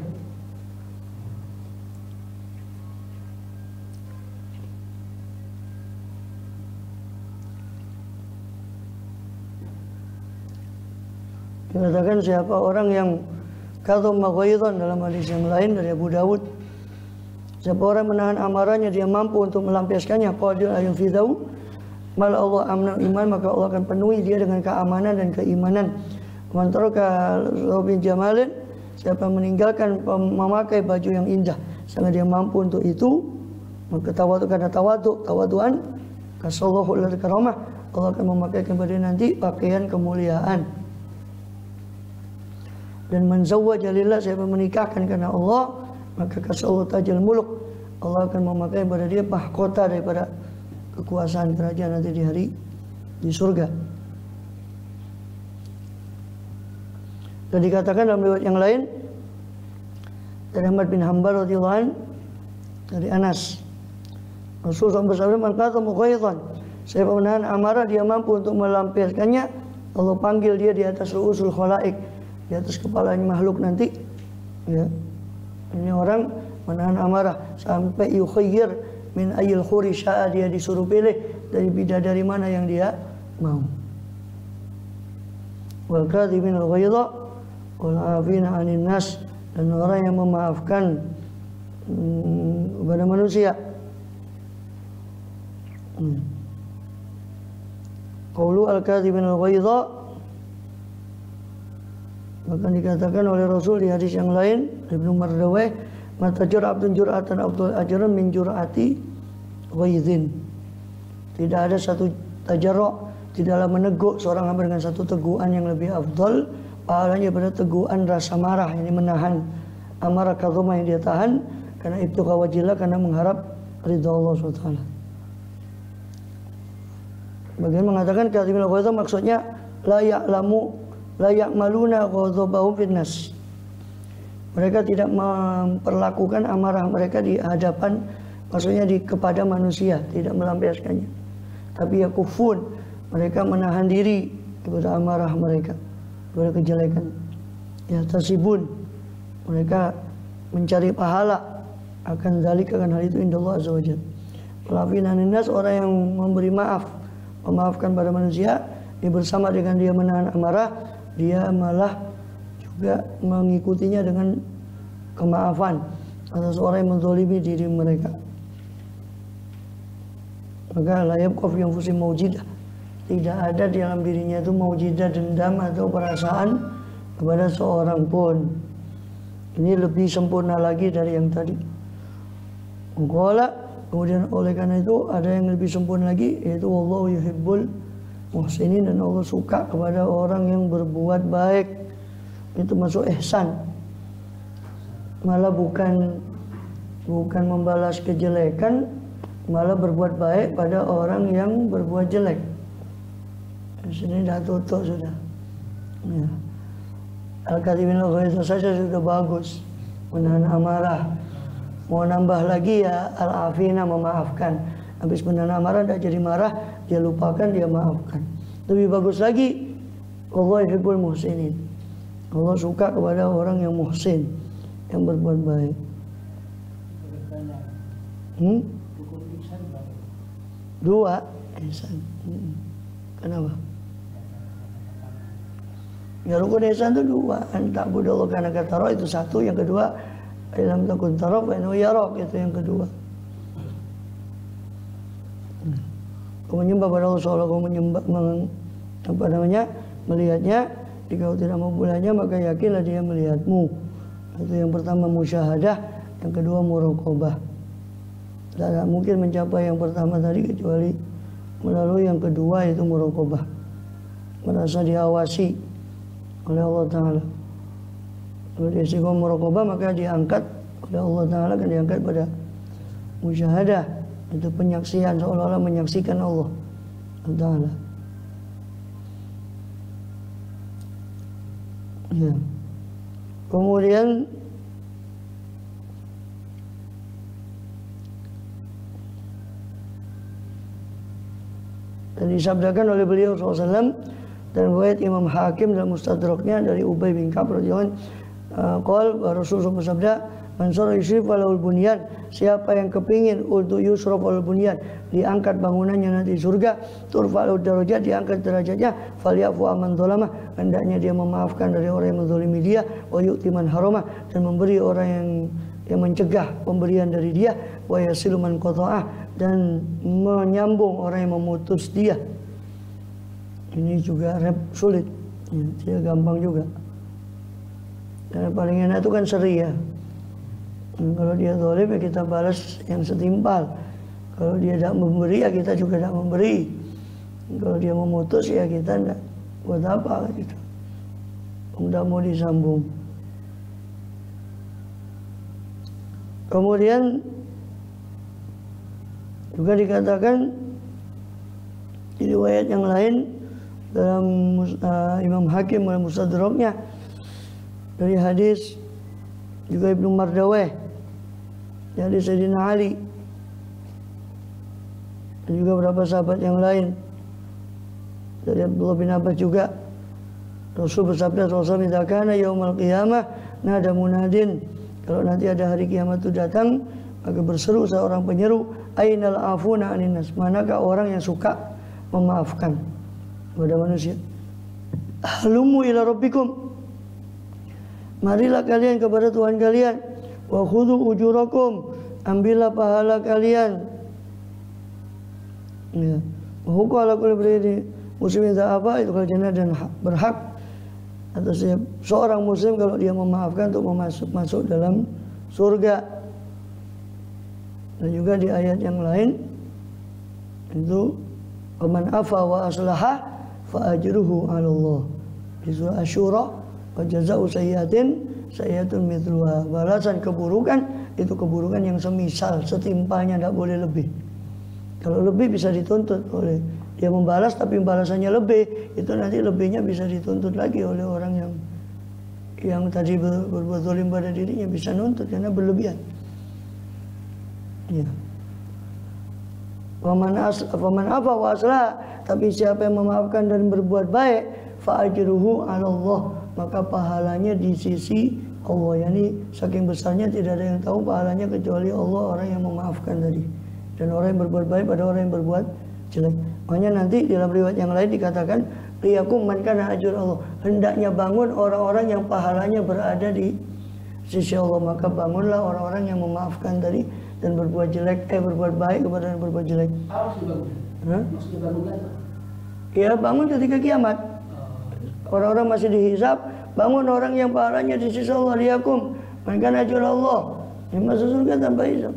Dikatakan siapa orang yang kadhama ghaidhan dalam hadis yang lain dari Abu Dawud. Siapa orang menahan amarahnya dia mampu untuk melampiaskannya qadir ayun fidau. Mal Allah amnul iman maka Allah akan penuhi dia dengan keamanan dan keimanan. Mantaraka Robin Jamalin siapa meninggalkan memakai baju yang indah sehingga dia mampu untuk itu maka tawadu karena tawaduan kasallahu lil karamah Allah akan memakai kepada nanti pakaian kemuliaan. Dan manzawwaja lillah siapa menikahkan karena Allah maka kasallahu tajal muluk Allah akan memakai kepada dia mahkota daripada kekuasaan kerajaan nanti di hari di surga. Dan dikatakan dalam riwayat yang lain dari Ahmad bin Hanbal radhiyallahu anhu dari Anas Rasulullah bersabda man qatama ghaidhan siapa menahan amarah dia mampu untuk melampiaskannya Allah panggil dia di atas ruusul khalaik di atas kepalanya makhluk nanti ya. Ini orang menahan amarah sampai yukhayyir min ayil khuri sya'a dia disuruh pilih dari bidadari mana yang dia mau. Wal kadhimin al ghaidha wal afina 'anil nas dan orang yang memaafkan kepada manusia. Qaulu al kadhimin al ghaidha bahkan dikatakan oleh Rasul di hadis yang lain Ibnu Mardawai matajur abdun jur'atan abdul ajran min jur'ati ghaidhin. Tidak ada satu tajarru' tidaklah meneguk seorang hamba dengan satu teguhan yang lebih afdal pahalanya pada teguhan rasa marah yang menahan amarah kadhama yang dia tahan karena itu wajillah karena mengharap ridha Allah SWT. Bagian mengatakan kadhimul ghaidha maksudnya la ya'maluna ghadabahum finnas. Mereka tidak memperlakukan amarah mereka di hadapan maksudnya kepada manusia, tidak melampiaskannya. Tapi yakufun, mereka menahan diri kepada amarah mereka, kepada kejelekan. Ya tasibun, mereka mencari pahala akan hal itu indallah azza wajalla. Pelafina nas orang yang memberi maaf, memaafkan pada manusia, ini bersama dengan dia menahan amarah, dia malah juga mengikutinya dengan kemaafan atas orang yang menzalimi diri mereka. Maka la yabqa fi anfusihim mawjidah. Tidak ada di dalam dirinya itu mawjidah dendam atau perasaan kepada seorang pun. Ini lebih sempurna lagi dari yang tadi. Kemudian oleh karena itu ada yang lebih sempurna lagi yaitu wallahu yuhibbul muhsinin dan Allah suka kepada orang yang berbuat baik. Itu masuk ihsan. Malah bukan membalas kejelekan, malah berbuat baik pada orang yang berbuat jelek. Di sini dah tutup sudah. Ya. Al-Kadhimin al-Ghaidha saja sudah bagus, menahan amarah. Mau nambah lagi ya al-afina, memaafkan. Habis menahan amarah dah jadi marah, dia lupakan, dia maafkan. Lebih bagus lagi, Allah yuhibbul muhsinin. Allah suka kepada orang yang muhsin, yang berbuat baik. Dua ihsan. Kenapa? Ya rukun ihsan itu dua. Anta budallah karena kata roh itu satu, yang kedua dalam takun taraf wa yarak itu yang kedua. Kau menyembah pada Allah seolah kau menyembah melihatnya. Jika kau tidak memulainya maka yakinlah dia melihatmu. Itu yang pertama musyahadah, yang kedua muraqabah. Tidak mungkin mencapai yang pertama tadi kecuali melalui yang kedua, yaitu muraqabah, merasa diawasi oleh Allah Ta'ala. Kalau dia istiqomah muraqabah maka diangkat oleh Allah Ta'ala, kan diangkat pada musyahadah, itu penyaksian, seolah-olah menyaksikan Allah Ta'ala. Ya. Kemudian dan disabdakan oleh beliau SAW dan riwayat Imam Hakim dalam Mustadraknya dari Ubay bin Ka'ab radhiyallahu anhu, Rasulullah bersabda, "Man sara yusrif walahul bunyan," siapa yang kepingin untuk yusraf walahul bunyan, diangkat bangunannya nanti surga, turfa'ul darajat, diangkat derajatnya, falyafu aman dzalama, hendaknya dia memaafkan dari orang yang menzalimi dia, wa yu'ti man harama, dan memberi orang yang mencegah pemberian dari dia, wa yasilu man qata'ah, dan menyambung orang yang memutus dia. Ini juga sulit, ya, tidak gampang juga. Karena paling enak itu kan seri ya. Kalau dia zalim ya kita balas yang setimpal. Kalau dia tidak memberi ya kita juga tidak memberi. Kalau dia memutus ya kita tidak buat apa gitu. Tidak mau disambung. Kemudian juga dikatakan di riwayat yang lain dalam Imam Hakim dalam Mustadraknya dari hadis juga Ibnu Mardaweh dari Sayyidina Ali dan juga beberapa sahabat yang lain dari Abdullah bin Abbas juga, Rasul bersabda sallallahu alaihi wasallam, "Yaumul qiyamah nada munadin," kalau nanti ada hari kiamat itu datang maka berseru seorang penyeru, "Ainal afuna anin nas," manakah orang yang suka memaafkan kepada manusia. "Halumu ila rabbikum," marilah kalian kepada Tuhan kalian, "wa khudhu ujurakum," ambillah pahala kalian. Ya. Wa hukum ala kulli beri muslimin apa itu kalau jannah, dan berhak atas seorang muslim kalau dia memaafkan untuk masuk dalam surga. Dan juga di ayat yang lain itu, "Man afa wa aslaha fa ajruhu 'ala Allah." Di surah Asy-Syura, "Wa jazaa'u sayyi'atin sayyi'atun mithluha." Balasan keburukan itu keburukan yang semisal, setimpalnya, tidak boleh lebih. Kalau lebih bisa dituntut oleh dia membalas, tapi balasannya lebih, itu nanti lebihnya bisa dituntut lagi oleh orang yang tadi berbuat zalim pada dirinya, bisa nuntut karena berlebihan. Ya. Faman afa wa aslah, tapi siapa yang memaafkan dan berbuat baik, fa ajruhu 'ala Allah, maka pahalanya di sisi Allah. Yani saking besarnya tidak ada yang tahu pahalanya kecuali Allah, orang yang memaafkan tadi, dan orang yang berbuat baik pada orang yang berbuat jelek. Makanya nanti dalam riwayat yang lain dikatakan, "Liyakum man kana ajrul Allah," hendaknya bangun orang-orang yang pahalanya berada di sisi Allah. Maka bangunlah orang-orang yang memaafkan tadi dan berbuat jelek, berbuat baik kepada yang berbuat jelek. Harus dibangun. Maksudnya bangun lagi? Ya, bangun ketika kiamat. Orang-orang masih dihisab, bangun orang yang pahalanya di sisi Allah. Liyakum man kana ajrul Allah, yang masuk surga tanpa hisab.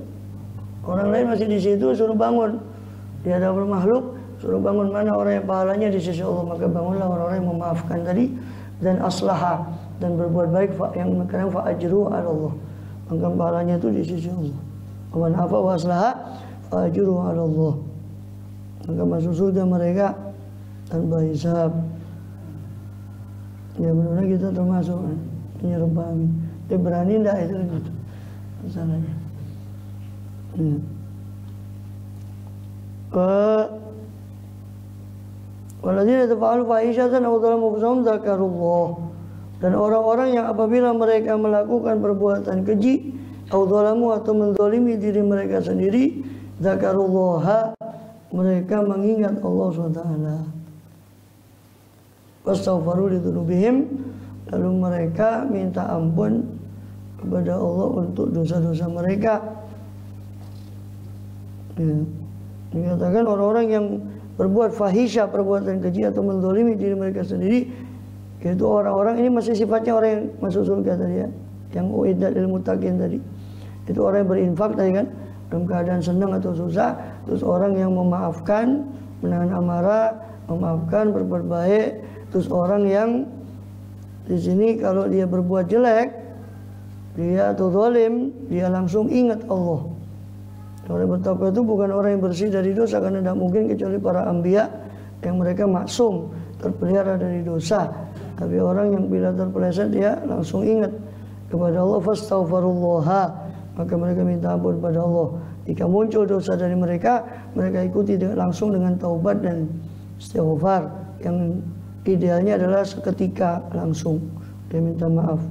Orang lain masih di situ, suruh bangun. Dia ada makhluk, suruh bangun mana orang yang pahalanya di sisi Allah. Maka bangunlah orang-orang yang memaafkan tadi dan aslaha, dan berbuat baik, yang kadang fa ajru 'ala Allah, maka pahalanya itu di sisi Allah. Man afa wa aslaha fa ajru 'ala Allah, maka masuk surga mereka tanpa hisab. Ya, benar-benar kita termasuk ya Rabbal Alamin. Dia berani enggak itu gitu masalahnya. Ya. Waladzina tafa'alu fahisyatan aw dzalamu anfusahum dzakarullah, dan orang-orang yang apabila mereka melakukan perbuatan keji aw dzalamu, atau menzalimi diri mereka sendiri, dzakarullah, mereka mengingat Allah SWT. Wastaghfaru lidzunubihim, lalu mereka minta ampun kepada Allah untuk dosa-dosa mereka. Ya. Dikatakan orang-orang yang berbuat fahisha, perbuatan keji atau menzalimi diri mereka sendiri, yaitu orang-orang ini masih sifatnya orang yang masuk surga tadi ya, yang uiddat lil muttaqin tadi. Itu orang yang berinfak tadi kan, dalam keadaan senang atau susah, terus orang yang memaafkan, menahan amarah, memaafkan, berbuat baik, terus orang yang di sini kalau dia berbuat jelek, dia atau zalim, dia langsung ingat Allah. Orang yang bertakwa itu bukan orang yang bersih dari dosa, karena tidak mungkin kecuali para anbiya yang mereka maksum, terpelihara dari dosa. Tapi orang yang bila terpeleset dia langsung ingat kepada Allah, fastaghfirullaha, maka mereka minta ampun kepada Allah. Jika muncul dosa dari mereka, mereka ikuti langsung dengan taubat dan istighfar. Yang idealnya adalah seketika langsung dia minta maaf.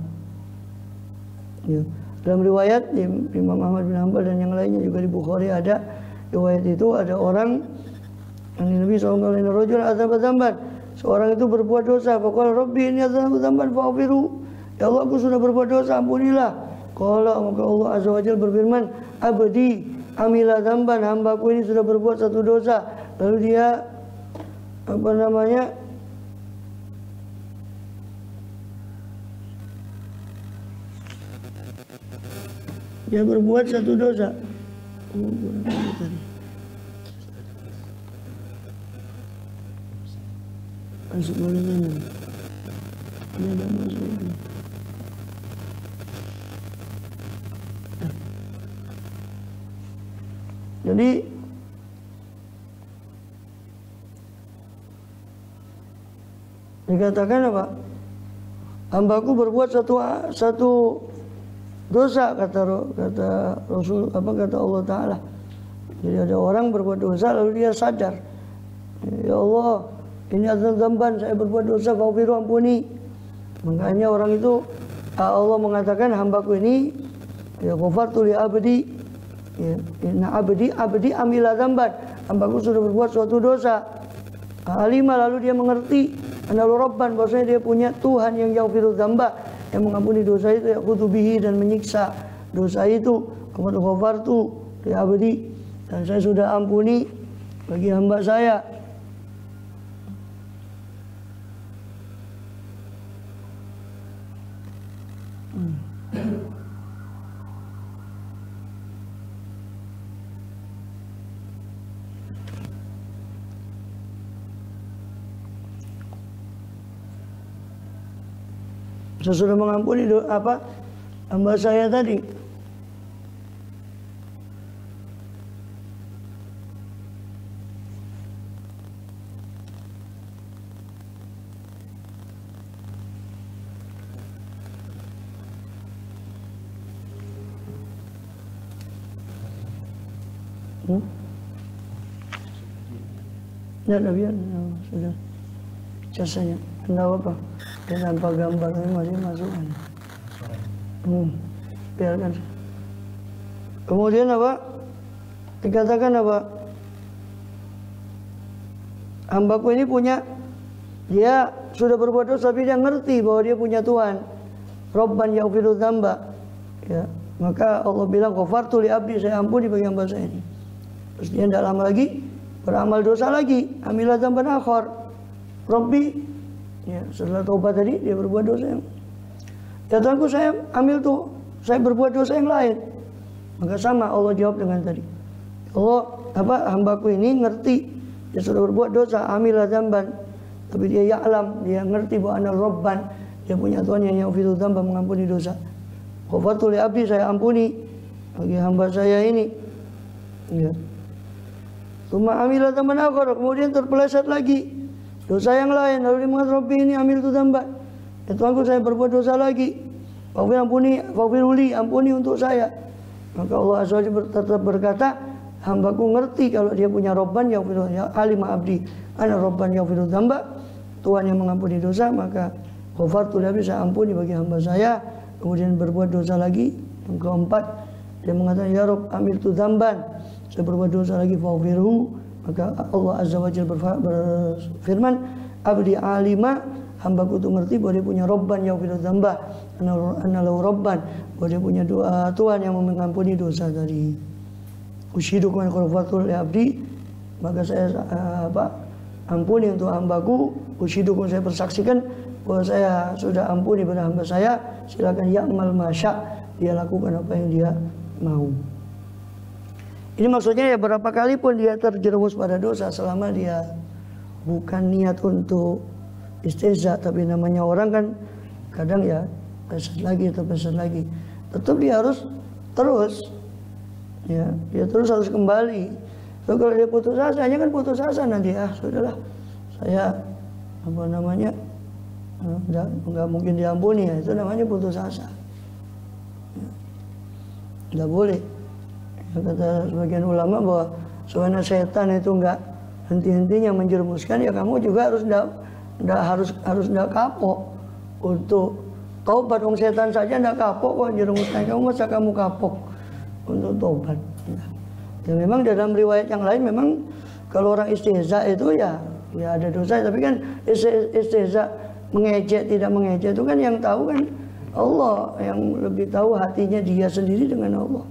Ya. Dalam riwayat Imam Ahmad bin Hanbal dan yang lainnya juga di Bukhari ada riwayat itu, ada orang yang Nabi SAW seorang itu berbuat dosa, faqala rabbi inni adzamtu dzamban faghfirhu, ya Allah aku sudah berbuat dosa, ampunilah. Qala, maka Allah azza wajalla berfirman, abdi amila dzamban, hambaku ini sudah berbuat satu dosa. Lalu dia dia berbuat satu dosa. Masuk boleh mana? Dia dah masuk. Jadi dikatakan apa? Hambaku berbuat satu dosa, kata Rasul, kata Allah Ta'ala. Jadi ada orang berbuat dosa lalu dia sadar, ya Allah, ini adzal dzamban, saya berbuat dosa, faghfiru, ampuni. Makanya orang itu, Allah mengatakan hambaku ini, ya ghafartu li abdi, ya, inna abdi amila dzamban, hambaku sudah berbuat suatu dosa. Alima, lalu dia mengerti, analu rabban, bahwasanya dia punya Tuhan yang yaghfiru dzamba, yang mengampuni dosa itu, ya kutubihi, dan menyiksa dosa itu. Kemudian ghafartu li abdi, dan saya sudah ampuni bagi hamba saya. Saya sudah mengampuni hamba saya tadi. Ya, biar sudah jasanya. Kenapa apa? Dan tanpa gambar ini masih masuk. Biarkan. Kemudian apa? Dikatakan apa? Hambaku ini punya, dia sudah berbuat dosa, tapi dia ngerti bahwa dia punya Tuhan. Rabban yaghfiru dzamba. Ya, maka Allah bilang ghafartu li abdi, saya ampuni bagi hamba saya ini. Terus dia tidak lama lagi beramal dosa lagi, amila dzamban akhar. Rabbi, ya, setelah taubat tadi dia berbuat dosa yang, ya Tuhanku, saya berbuat dosa yang lain. Maka sama Allah jawab dengan tadi, Allah hambaku ini ngerti dia sudah berbuat dosa, amila dzamban, tapi dia ya'lam, dia ngerti bahwa ana rabban, dia punya Tuhan yang yaghfiru dzamba, mengampuni dosa. Ghafartu li abdi, saya ampuni bagi hamba saya ini. Ya. Tsumma amila dzamban akhar, kemudian terpeleset lagi dosa yang lain, lalu dia mengatakan Rabbi ini amil tu dzamba, ya Tuhanku, saya berbuat dosa lagi, faghfirli, ampuni untuk saya. Maka Allah azza wajalla tetap berkata, hambaku ngerti kalau dia punya Rabban yaghfiru, ya alima abdi ana Rabban yaghfiru dzamba, Tuhan yang mengampuni dosa, maka ghafartu lahu, saya ampuni bagi hamba saya. Kemudian berbuat dosa lagi, yang keempat dia mengatakan ya Rabb amil tu dzamban, saya berbuat dosa lagi, faghfirhu. Maka Allah azza wajalla berfirman, abdi alima, hambaku itu ngerti bahwa dia punya Rabban yaghfiru dzamba, ana lahu Rabban, bahwa dia punya Tuhan yang mengampuni dosa tadi. Ushidukum an ghafartu li abdi maka saya ampuni untuk hambaku. Usyidukum, saya persaksikan bahwa saya sudah ampuni pada hamba saya. Silakan ya'mal masya, dia lakukan apa yang dia mau. Ini maksudnya ya berapa kali pun dia terjerumus pada dosa, selama dia bukan niat untuk istihza, tapi namanya orang kan kadang ya pesan lagi atau pesan lagi, tetap dia harus terus, ya dia terus harus kembali. So, kalau dia putus asa, hanya kan putus asa nanti, sudahlah, saya nggak mungkin diampuni, ya itu namanya putus asa. Nggak boleh. Ya, kata sebagian ulama bahwa sebenarnya setan itu nggak henti-hentinya menjerumuskan, ya kamu juga harus nggak kapok untuk taubat. Wong setan saja nggak kapok kok menjerumuskan kamu, masa kamu kapok untuk taubat? Ya memang dalam riwayat yang lain memang kalau orang istihza itu ya ada dosa, tapi kan istihza mengejek tidak mengejek itu kan yang tahu kan Allah, yang lebih tahu hatinya dia sendiri dengan Allah.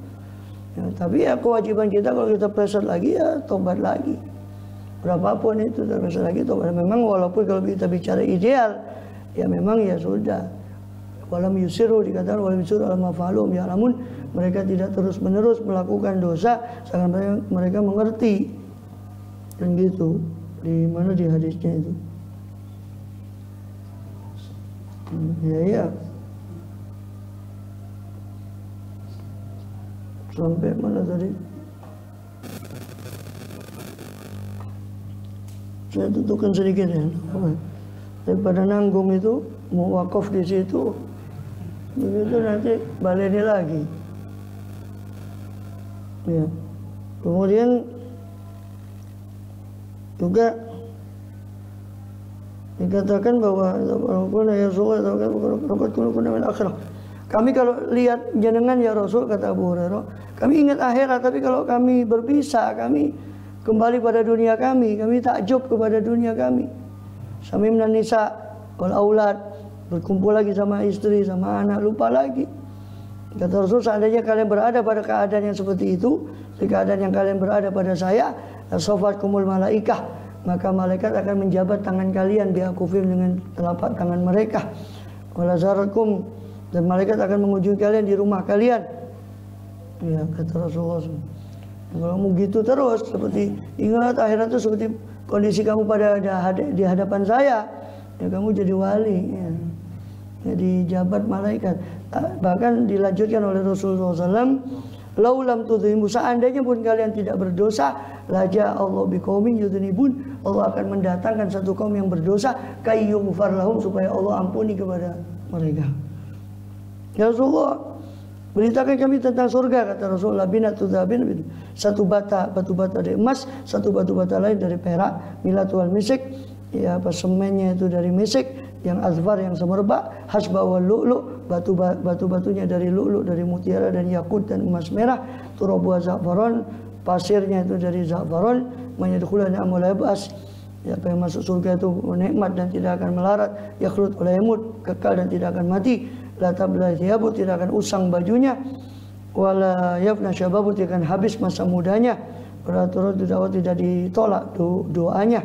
Ya, tapi ya kewajiban kita kalau kita pleset lagi ya tobat lagi. Berapapun itu terpleset lagi tobat. Memang walaupun kalau kita bicara ideal ya memang ya sudah. Walam yusiru, dikatakan walam yusiru ala mafalum ya, namun mereka tidak terus menerus melakukan dosa sampai mereka mengerti. Dan gitu. Di mana di hadisnya itu? Ya. Sampai mana tadi? Saya tutupkan sedikit ya. Daripada nanggung itu, mau wakaf di situ, begitu nanti baleni lagi. Ya. Kemudian juga dikatakan bahwa kami kalau lihat jenengan ya Rasul, kata Abu Hurairah, kami ingat akhirat, tapi kalau kami berpisah, kami kembali pada dunia kami takjub kepada dunia kami. Samimna nisa wal aulad, berkumpul lagi sama istri, sama anak, lupa lagi. Kata Rasul, seandainya kalian berada pada keadaan yang seperti itu, di keadaan yang kalian berada pada saya, sofatkumul malaikah, maka malaikat akan menjabat tangan kalian biakufim, dengan telapak tangan mereka. Walazarakum, dan malaikat akan mengunjungi kalian di rumah kalian. Ya, kata Rasulullah SAW. Kalau kamu gitu terus, seperti ingat akhirat itu seperti kondisi kamu pada di hadapan saya, ya kamu jadi wali, ya. Jadi jabat malaikat. Bahkan dilanjutkan oleh Rasulullah SAW, laulam tudhimu, seandainya pun kalian tidak berdosa, laja Allah biqaumin yudhnibun, Allah akan mendatangkan satu kaum yang berdosa, kayyughfar lahum, supaya Allah ampuni kepada mereka. Ya Rasulullah, beritakan kami tentang surga, kata Rasulullah, binatu dzabin, satu batu bata dari emas, satu batu bata lain dari perak, milatul misik, ya semennya itu dari misik, yang azfar, yang semerbak, hasba wal lu'lu', batu-batunya dari lu'lu', dari mutiara dan yakut dan emas merah, turabu za'faron, pasirnya itu dari za'faron, mayadkhulana amul yabas, ya, apa yang masuk surga itu nikmat dan tidak akan melarat, yakhlut wala yamut, kekal dan tidak akan mati, la tabla thiyabu, tidak akan usang bajunya, wala yafna syababu, tidak akan habis masa mudanya, wala turad da'wat, tidak ditolak doanya.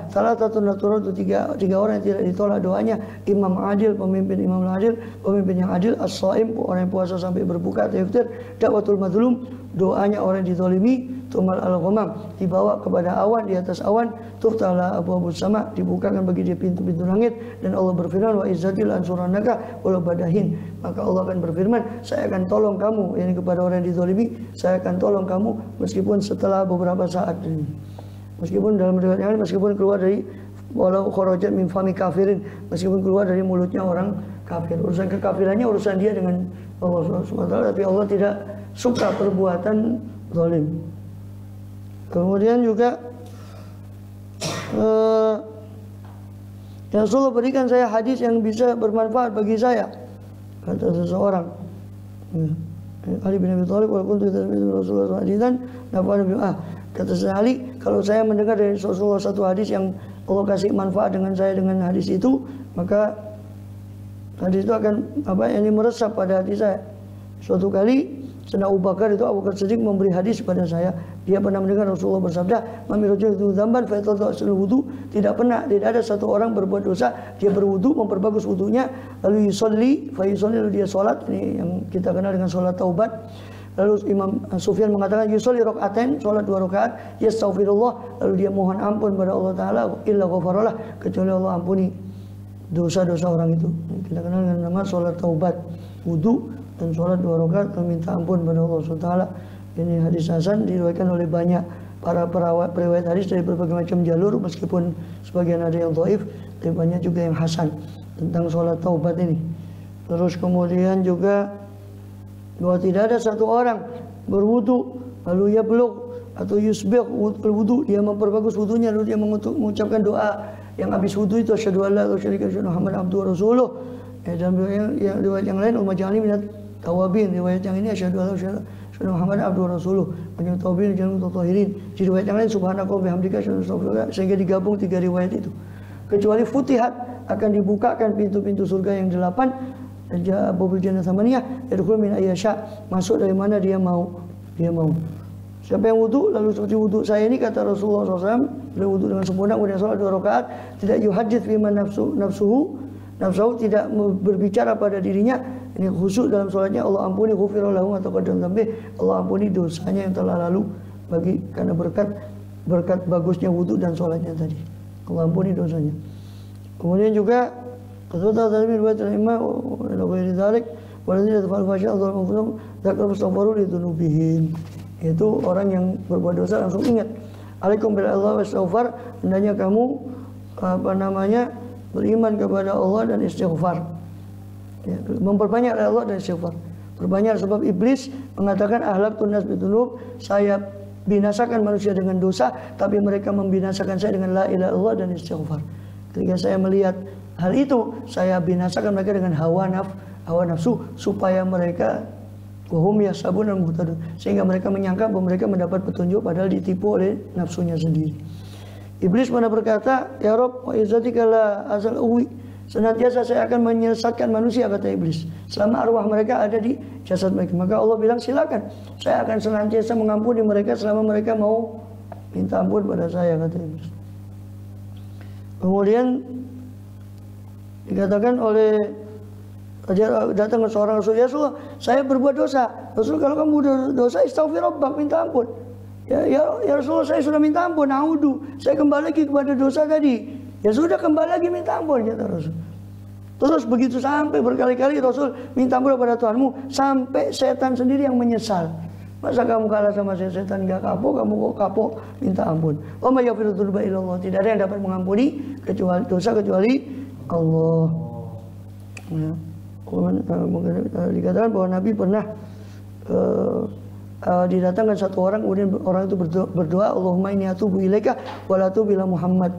Salah satu natural itu tiga orang yang tidak ditolak doanya, imam adil, pemimpin imam adil, pemimpin yang adil, as-shaim, orang yang puasa sampai berbuka atau iftar, dakwatul mazlum, doanya orang yang dizalimi, tumal al-ghamam, dibawa kepada awan, di atas awan, tuftala abwaabus sama, dibukakan bagi dia pintu-pintu langit, dan Allah berfirman, wa izzatil ansuranaka walau badahin, maka Allah akan berfirman, saya akan tolong kamu, yakni kepada orang yang dizalimi, saya akan tolong kamu meskipun setelah beberapa saat ini. Meskipun dalam riwayat yang lain, meskipun keluar dari walau kharajat min fami kafirin, meskipun keluar dari mulutnya orang kafir. Urusan kekafirannya urusan dia dengan Allah SWT, tapi Allah tidak suka perbuatan zalim. Kemudian juga ya Rasulullah, berikan saya hadis yang bisa bermanfaat bagi saya, kata seseorang. Ali bin Abi Thalib, walaupun tidak Rasulullah SAW, kata Ali, kalau saya mendengar dari Rasulullah satu hadis yang Allah kasih manfaat dengan saya dengan hadis itu, maka hadis itu akan meresap pada hati saya. Suatu kali Sedang Abu Bakar Siddiq memberi hadis kepada saya. Dia pernah mendengar Rasulullah bersabda, "Man rajulun dzamban fa yatawadda wudu." Tidak ada satu orang berbuat dosa, dia berwudu, memperbagus wudunya, lalu yusolli, lalu dia salat. Ini yang kita kenal dengan salat taubat. Lalu Imam Sufyan mengatakan yusolli rakaatain, salat 2 rakaat, yastaghfirullah, lalu dia mohon ampun pada Allah Taala, illa ghafaralah, kecuali Allah ampuni dosa-dosa orang itu. Kita kenal dengan nama salat taubat, wudu dan sholat 2 rakaat dan minta ampun pada Allah SWT. Ini hadis hasan, diriwayatkan oleh banyak para periwayat hadis dari berbagai macam jalur, meskipun sebagian ada yang dhaif, tapi banyak juga yang hasan tentang sholat taubat ini. Terus kemudian juga bahwa tidak ada satu orang berwudu lalu yablugh atau yusbigh wudu, dia memperbagus wudunya lalu dia mengucapkan doa yang habis wudu itu, asyhadu alla ilaha illallah Muhammadan abduhu wa rasuluh. Dan riwayat yang lain Umar Jani minat tawabin, riwayat yang ini asyhadu alla ilaha illallah Muhammadan abduhu wa rasuluh, banyak tawabin jangan mutatahirin. Di riwayat yang lain subhanallah bihamdika asyhadu, sehingga digabung 3 riwayat itu. Kecuali futihat, akan dibukakan pintu-pintu surga yang 8, dan Abwaabul Jannah Tsamaniyah, yadkhulu min ayyasha, masuk dari mana dia mau. Siapa yang wudu lalu seperti wudu saya ini, kata Rasulullah SAW, beliau wudu dengan sempurna kemudian salat 2 rakaat, tidak yuhadits bima nafsuhu, tidak berbicara pada dirinya, ini khusyuk dalam salatnya, Allah ampuni ghufira lahu ma taqaddama dzambi, Allah ampuni dosanya yang telah lalu bagi karena berkat bagusnya wudu dan salatnya tadi, Allah ampuni dosanya. Kemudian juga qadwata tadmir wa al-imam wa ghairi dzalik waladzina tafal fasya Allah mafhum dzakar mustaghfiru li dzunubihim. Itu orang yang berbuat dosa langsung ingat, alaikum billahi wastaghfar, hendaknya kamu beriman kepada Allah dan istighfar. Ya, memperbanyak Allah dan istighfar. Perbanyak, sebab iblis mengatakan ahlaqtun nas bidzunub, saya binasakan manusia dengan dosa, tapi mereka membinasakan saya dengan la ilaha illallah dan istighfar. Ketika saya melihat hal itu, saya binasakan mereka dengan hawa nafsu, supaya mereka wahum yasabun dan muhtadun, sehingga mereka menyangka bahwa mereka mendapat petunjuk padahal ditipu oleh nafsunya sendiri. Iblis pernah berkata, ya Rabb wa izzatika la azal uwi, senantiasa saya akan menyesatkan manusia, kata iblis, selama arwah mereka ada di jasad mereka. Maka Allah bilang, silakan, saya akan senantiasa mengampuni mereka selama mereka mau minta ampun pada saya, kata iblis. Kemudian dikatakan oleh datang ke seorang Rasul, ya Rasulullah, saya berbuat dosa. Rasul, kalau kamu dosa, istaghfir rabbak, minta ampun. Ya Rasulullah, saya sudah minta ampun, a'udhu, saya kembali lagi kepada dosa tadi. Ya sudah, kembali lagi minta ampun, kata Rasul. Terus begitu sampai berkali-kali Rasul minta ampun kepada Tuhanmu, sampai setan sendiri yang menyesal. Masa kamu kalah sama setan, gak kapok, kamu kok kapok minta ampun. Wa may yaghfiru dzunuba illallah, tidak ada yang dapat mengampuni kecuali Allah. Ya. Dikatakan bahwa Nabi pernah didatangkan satu orang, kemudian orang itu berdoa, Allahumma inni atubu ilaika wa la atubu ila Muhammad.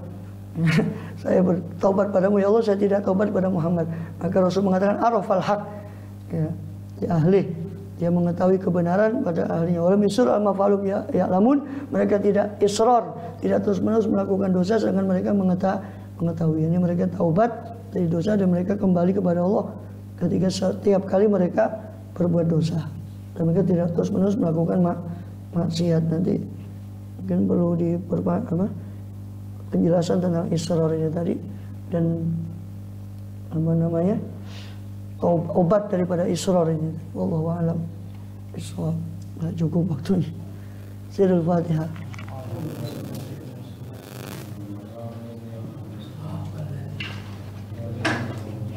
Saya bertaubat padamu ya Allah, saya tidak taubat pada Muhammad. Maka Rasul mengatakan arafal haq, ya, ahli, dia mengetahui kebenaran pada ahlinya. Walam yusur al-mafalum ya'lamun, mereka tidak israr, tidak terus-menerus melakukan dosa sedangkan mereka mengetahui. Ini mereka taubat dari dosa dan mereka kembali kepada Allah ketika setiap kali mereka berbuat dosa, dan mereka tidak terus-menerus melakukan maksiat. Nanti mungkin perlu penjelasan tentang israr ini tadi, dan obat daripada israr ini. Wallahu a'lam bishawab. Cukup waktunya. Sirul Fatihah.